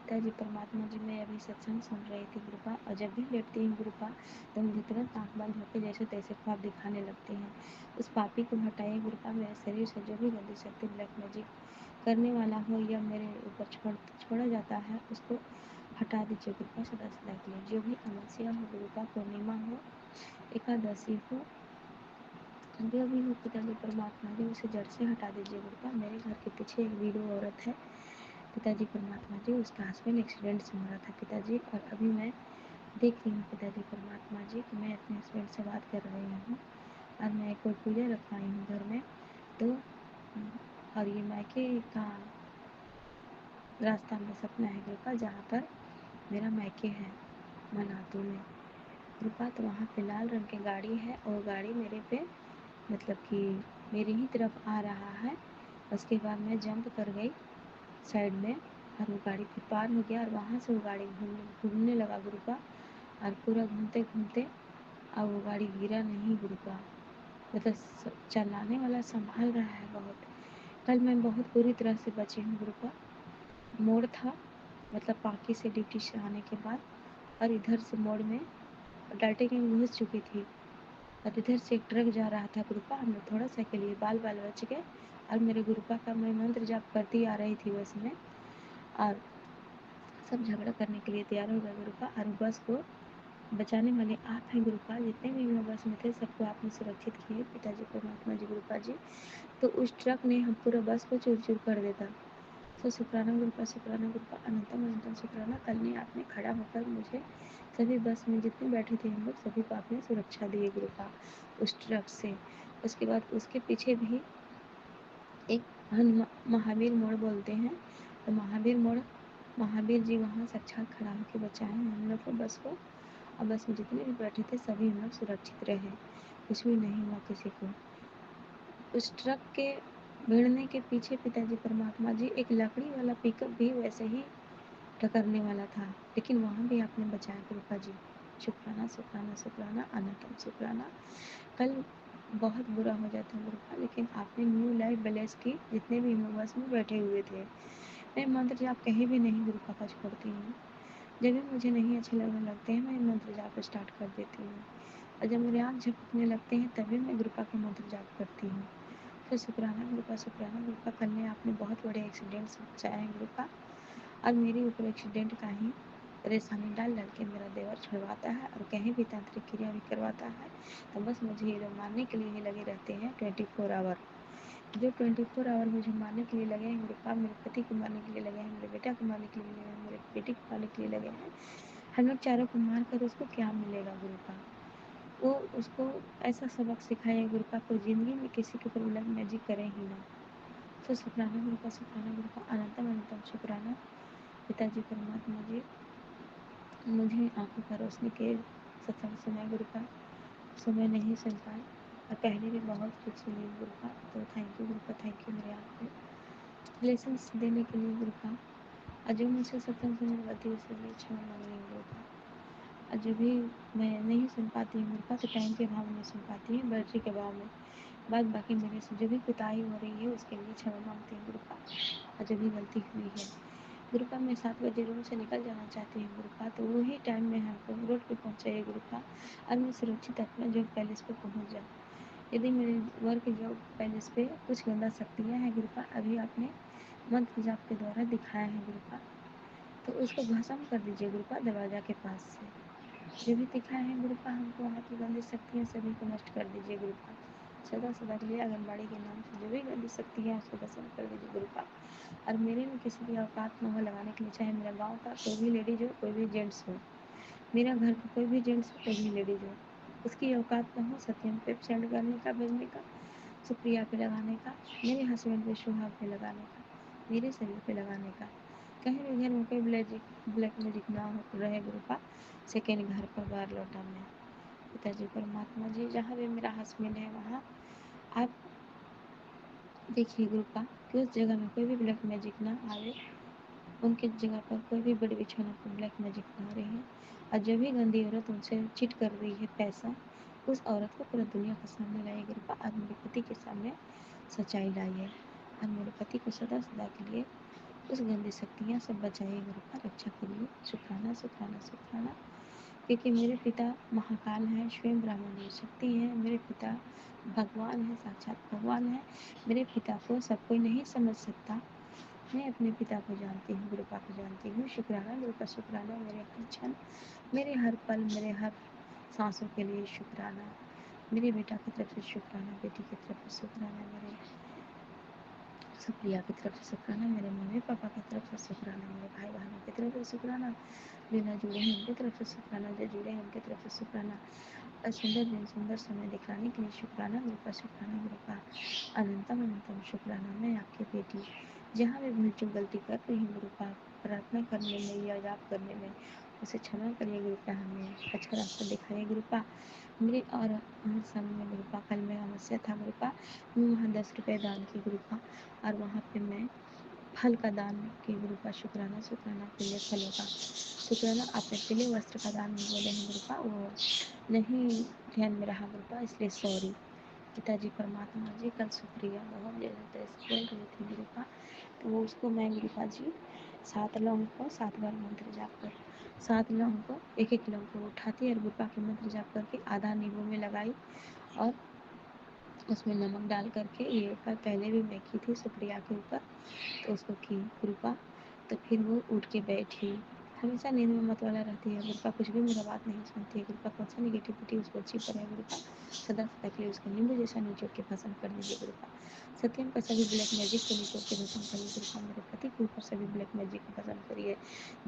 पिताजी परमात्मा जी, मैं अभी सत्संग सुन रही थी गुरुपा, और जब भी लेटती हूँ गुरुपा तो मुझे तुरंत आँख बंद होकर जैसे तैसे ख्वाब दिखाने लगते हैं। उस पापी को हटाइए गुरुपा, मेरे शरीर से जो भी गंदी शक्ति ब्लैक मैजिक करने वाला हो या मेरे ऊपर छोड़ा जाता है, उसको हटा दीजिए गुरुपा सदा सदा के लिए। जो भी अमावस्या हो गुरुपा, पूर्णिमा हो, एकादशी हो, जो भी हो पिताजी परमात्मा जी, उसे जड़ से हटा दीजिए गुरुपा। मेरे घर के पीछे एक वीडो औरत है पिताजी परमात्मा जी, उसका हस्बैंड एक्सीडेंट से मरा था पिताजी, और अभी मैं देख रही हूँ पिताजी परमात्मा जी कि मैं अपने हस्बैंड से बात कर रही हूँ और मैं कोई पूजा रखवाई हूँ घर में, तो और ये मायके का रास्ता में सपना है गुरुपा, जहाँ पर मेरा मायके है मनातू में गुरुपा। तो वहाँ पे लाल रंग की गाड़ी है और गाड़ी मेरे पे मतलब कि मेरी ही तरफ आ रहा है। उसके बाद मैं जंप कर गई साइड में और वो गाड़ी फिर पार हो गया और वहाँ से वो गाड़ी घूमने लगा गुरुपा, और पूरा घूमते घूमते अब वो गाड़ी गिरा नहीं गुरुपा, मतलब चलाने वाला संभाल रहा है बहुत। कल मैं बहुत बुरी तरह से बची हूँ गुरुपा। मोड़ था मतलब पाकि से ड्यूटी से आने के बाद, और इधर से मोड़ में डाल्टनगंज घुस चुकी थी और इधर से एक ट्रक जा रहा था गुरुपा। हम लोग थोड़ा सा के लिए बाल बच गए और मेरे गुरुपा का मैं मंत्र जाप करती आ रही थी बस में, और सब झगड़ा करने के लिए तैयार हो गए गुरुपा। और बस को बचाने वाले आप हैं गुरुपा, जितने भी मैं बस में थे सबको आपने सुरक्षित किए पिताजी परमात्मा जी गुरुपा जी। तो उस ट्रक ने हम पूरा बस को चूर चूर कर देता। तो शुक्राना गुरुपा, शुक्राना गुरुपा, अनंतम अनंतम शुक्राना। कल ने आपने खड़ा होकर मुझे सभी बस में जितने बैठे थे हम लोग सभी को आपने सुरक्षा दी गुरुपा उस ट्रक से। उसके बाद उसके पीछे भी एक महावीर मोड़ बोलते हैं, तो महावीर जी वहाँ साक्षात खड़ा होकर बचाए हम लोग को बस को, और बस में जितने भी बैठे थे सभी हम लोग सुरक्षित रहे, कुछ भी नहीं हुआ किसी को। उस ट्रक के भिड़ने के पीछे पिताजी परमात्मा जी एक लकड़ी वाला पिकअप भी वैसे ही टकरने वाला था, लेकिन वहाँ भी आपने बचाया कृपा जी। शुक्राना शुक्राना शुक्राना, अनंतम शुक्राना। कल बहुत बुरा हो जाता गुरुपा, लेकिन आपने न्यू लाइफ बैलेंस की जितने भी हम बस में बैठे हुए थे। मैं मंत्र जाप कहीं भी नहीं गुरुपा का छोड़ती हूँ, जब भी मुझे नहीं अच्छे लगने लगते हैं मैं मंत्र जाप स्टार्ट कर देती हूँ, और जब मेरे आँख झपकने लगते हैं तभी मैं गुरुपा का मंत्र जाप करती हूँ। तो शुक्राना गुरुपा, कल में आपने बहुत बड़े एक्सीडेंट से बचाया है गुरुपा, और मेरे ऊपर एक्सीडेंट का ही परेशानी डाल के मेरा देवर छुड़वाता है और कहीं भी तांत्रिक क्रिया भी करवाता है, तो बस मुझे ये लोग मारने के लिए ही लगे रहते हैं 24 आवर। जो 24 आवर मुझे मारने के लिए लगे हैं गुरुपा, मेरे पति को मारने के लिए लगे हैं, मेरे बेटा को मारने के लिए लगे हैं, मेरे बेटी को मारने के लिए लगे हैं, हम लोग चारों को मार कर उसको क्या मिलेगा गुरुपा। वो उसको ऐसा सबक सिखाए गुरुपा को जिंदगी में किसी के ऊपर ब्लैक मैजिक करे ही ना। तो शुक्राना गुरुपा, अनंतम अनंतम शुक्राना पिताजी परमात्मा जी। मुझे आंखों का रोशनी के सत्संग सुना गुरुपा, सुबह नहीं सुन पाए और पहले भी बहुत कुछ सुनी गुरुपा, तो थैंक यू गुरुपा, थैंक यू मेरे आपको लेसन्स देने के लिए गुरुपा। और जो मुझसे सत्संग सुनने गलती उसके लिए क्षमा मांग रही हूँ गुरुपा, और जो भी मैं नहीं सुन पाती हूँ गुरुपा, तो टाइम के अभाव में नहीं सुन पाती हूँ, बैटरी के अभाव में, बाद बाकी मेरे से जो भी कुताही हो रही है उसके लिए क्षमा मांगती हूँ गुरुपा, और जो भी गलती हुई है गुरुपा। मैं 7 बजे रूम से निकल जाना चाहती हूँ गुरुपा, तो वही टाइम में हमको रोड पे पहुँचाइए गुरुपा, और मैं सुरक्षित अपना जॉब पैलेस पे पहुँच जाऊँ। यदि मेरे वर्क जॉब पैलेस पे कुछ गंदा शक्तियाँ हैं गुरुपा, अभी आपने मंत्र जाप के द्वारा दिखाया है गुरुपा, तो उसको भस्म कर दीजिए गुरुपा दरवाजा के पास से। जो भी दिखाया है गुरुपा हमको वहाँ की गंदी शक्तियाँ सभी को नष्ट कर दीजिए गुरुपा। सदा सदा के लिए आंगनबाड़ी के नाम से जो भी गंदी शक्ति है उसको भस्म कर दीजिए गुरु पाक। और मेरे में किसी की औकात न हो लगाने के लिए, चाहे मेरा गाँव का कोई भी लेडीज हो, कोई भी जेंट्स हो, मेरा घर का कोई भी जेंट्स हो, कोई भी लेडीज हो, उसकी औकात न हो सत्यम पे सेंड करने का, भेजने का, सुप्रिया पे लगाने का, मेरे हस्बैंड पे सुहाग पे लगाने का, मेरे शरीर पे लगाने का। कहीं भी घर में कोई ब्लैक मैजिक ना हो रहे गुरु पाक। सेकेंड घर पर बार लौटा मैं पिताजी परमात्मा जी, जहाँ भी मेरा हस्बैंड है वहाँ आप देखिए गुरु पाक कि उस जगह में कोई भी ब्लैक मैजिक ना आवे, उनकी जगह पर कोई भी बड़ी बिछौना पर ब्लैक मैजिक ना रही है। और जो भी गंदी औरत उनसे चीट कर रही है पैसा, उस औरत को पूरा दुनिया के सामने लाइए गुरु पाक। और मेरे पति के सामने सच्चाई लाइए और मेरे पति को सदा सदा के लिए उस गंदी शक्तियाँ सब बचाइए गुरु पाक, रक्षा करिए। शुक्राना शुक्राना शुक्राना, क्योंकि मेरे पिता महाकाल हैं, स्वयं ब्रह्मणी शक्ति हैं। मेरे पिता भगवान हैं, साक्षात भगवान हैं। मेरे पिता को सब कोई नहीं समझ सकता, मैं अपने पिता को जानती हूँ, गुरु पाक को जानती हूँ। शुक्राना गुरु का, शुक्राना मेरे हर क्षण, मेरे हर पल, मेरे हर सांसों के लिए शुक्राना। मेरे बेटा की तरफ से शुक्राना, बेटी की तरफ से शुक्राना, मेरे सुप्रिया की तरफ से शुक्राना, मेरे मम्मी पापा की तरफ से शुक्राना, मेरे भाई बहनों की तरफ से शुक्राना, बिना जुड़े हैं उनकी तरफ से शुक्राना, जो जुड़े हैं उनकी तरफ से शुक्राना। और सुंदर दिन सुंदर समय दिखलाने के लिए शुक्राना गुरु का, शुक्राना गुरु का, अनंतम अनंतम शुक्राना। मैं आपकी बेटी जहाँ भी भूल चूक गलती कर रही हूँ गुरु का, प्रार्थना करने में या जाप करने में, उसे क्षमा करिए गुरु का, हमें अच्छा रास्ता दिखाइए गुरु का। मेरे और हर समय गुरु का, कल मेरा अमावस्या था गुरु का, मैं वहाँ 10 रुपये दान की गुरु का, और वहाँ पे मैं फल का दान की गुरु का, शुक्राना शुक्राना, पीले फलों का शुक्राना। आपने पीले वस्त्र का दान भी बोले हैं गुरु का, वो नहीं ध्यान में रहा गुरु का, इसलिए सॉरी। पिताजी परमात्मा जी, कल शुक्रिया बहुत ज़्यादा बोल रही थी गुरु का, तो वो उसको मैं गुरु का जी 7 लौंग को 7 बार मंत्र जाप कर, 7 लौंग को एक एक लौंग को उठाती और गुरु का के मंत्र जाप करके आधा नींबू में लगाई और उसमें नमक डाल करके, ये पर पहले भी मैं की थी सुप्रिया के ऊपर, तो उसको की कृपा, तो फिर वो उठ के बैठी। हमेशा नींद में मत वाला रहती है कृपा, कुछ भी मेरा बात नहीं सुनती है कृपा, कौन सा निगेटिविटी उसको अच्छी पर है कृपा, सदा सदा के लिए उसको नींबू जैसा निचोड़ के भस्म कर दीजिए कृपा। सत्यम का सभी ब्लैक मैजिक को निचोड़ के भस्म करिए कृपा, मेरे पति के ऊपर सभी ब्लैक मैजिक को भस्म करिए।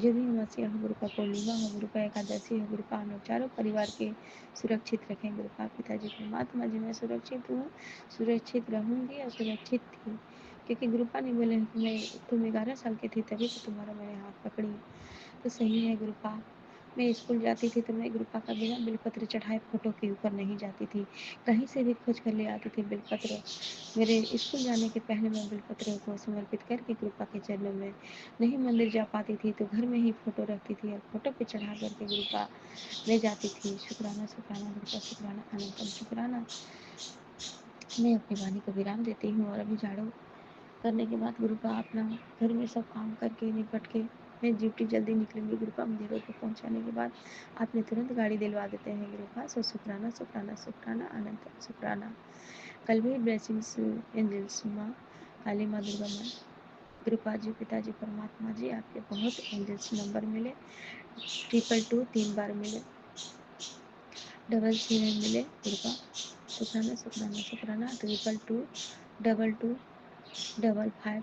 जो भी अमावस्या हो कृपा, पूर्णिमा हो कृपा, एकादशी हो कृपा, हम लोग चारों परिवार के सुरक्षित रखें कृपा। पिताजी परमात्मा जी, मैं सुरक्षित हूँ, सुरक्षित रहूँगी और सुरक्षित थी, क्योंकि गुरुपा ने बोले कि मैं तुम 11 साल की थी तभी तो तुम्हारा मैंने हाथ पकड़ी, तो सही है गुरुपा। मैं स्कूल जाती थी तो मैं गुरुपा का बिना बिलपत्र चढ़ाए फोटो के ऊपर नहीं जाती थी, कहीं से भी खोज कर ले आती थी बिलपत्र। मेरे स्कूल जाने के पहले मैं बिलपत्र को समर्पित करके गुरुपा के चरणों में, नहीं मंदिर जा पाती थी तो घर में ही फोटो रखती थी और फोटो पे चढ़ा करके गुरुपा ले जाती थी। शुक्राना शुक्राना गुरुपा, शुक्राना अनंतम शुक्राना। मैं अपनी वाणी को विराम देती हूँ और अभी झाड़ू करने के बाद गुरुपा अपना घर में सब काम करके निपट के मैं ड्यूटी जल्दी निकलूँगी गुरुपा, मुझे रोड पे पहुँचाने के बाद आपने तुरंत गाड़ी दिलवा देते हैं गुरुपा। सो शुक्राना शुक्राना शुक्राना अनंत शुक्राना। कल भी ब्लेसिंग्स एंजल्स माँ, काली माँ, दुर्गा माँ, कृपा जी, पिताजी परमात्मा जी, आपके बहुत एंजल्स नंबर मिले, 222 3 बार मिले, 777 मिले कृपा। शुक्राना शुक्राना शुक्राना, 222 22 55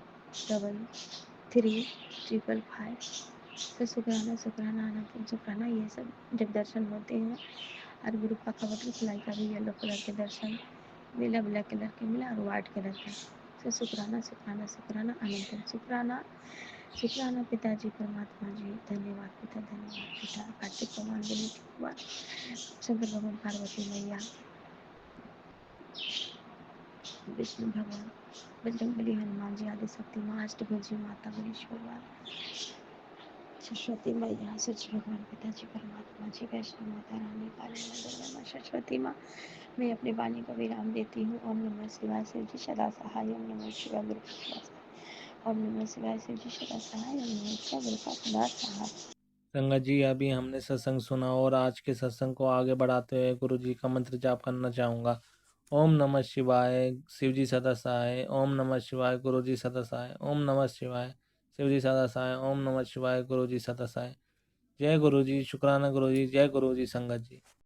3 555। तो शुक्राना शुक्राना अनंतम शुक्राना। ये सब जब दर्शन होते हैं और गुरुपा का बटरफ्लाई का भी येलो कलर के दर्शन मिला, ब्लैक कलर के मिला और वाइट कलर का। तो शुक्राना शुक्राना शुक्राना अनंतम शुक्राना। शुक्राना पिताजी परमात्मा जी, धन्यवाद पिता, धन्यवाद पिता। कार्तिक भगवान, गणेश भगवान, शंकर भगवान, पार्वती मैया, विष्णु भगवान, बजरंगबली, हनुमान जी, आदि शक्ति माँ, अष्टभुजी माता, गणेश भगवान, सरस्वती मैया, सच भगवान, पिताजी परमात्मा जी, वैष्णव माता, रानी, काली माँ, दुर्गा माँ, सरस्वती माँ। मैं अपनी वाणी को विराम देती हूँ। ओम नमः शिवाय, शिव जी सदा सहाय। ओम नमः शिवाय, गुरु का सदा सहाय। ओम नमः शिवाय, शिव जी सदा सहाय। ओम नमः शिवाय, गुरु का सदा सहाय। संगत जी, अभी हमने सत्संग सुना और आज के सत्संग को आगे बढ़ाते हुए गुरु जी का मंत्र जाप करना चाहूँगा। ओम नमः शिवाय, शिव जी सदा सहाय। ओम नमः शिवाय, गुरु जी सदा सहाय। ओम नमः शिवाय, शिव जी सदा सहाय। ओम नमः शिवाय, गुरु जी सदा सहाय। जय गुरु जी। शुक्राना गुरु जी। जय गुरु जी। संगत जी।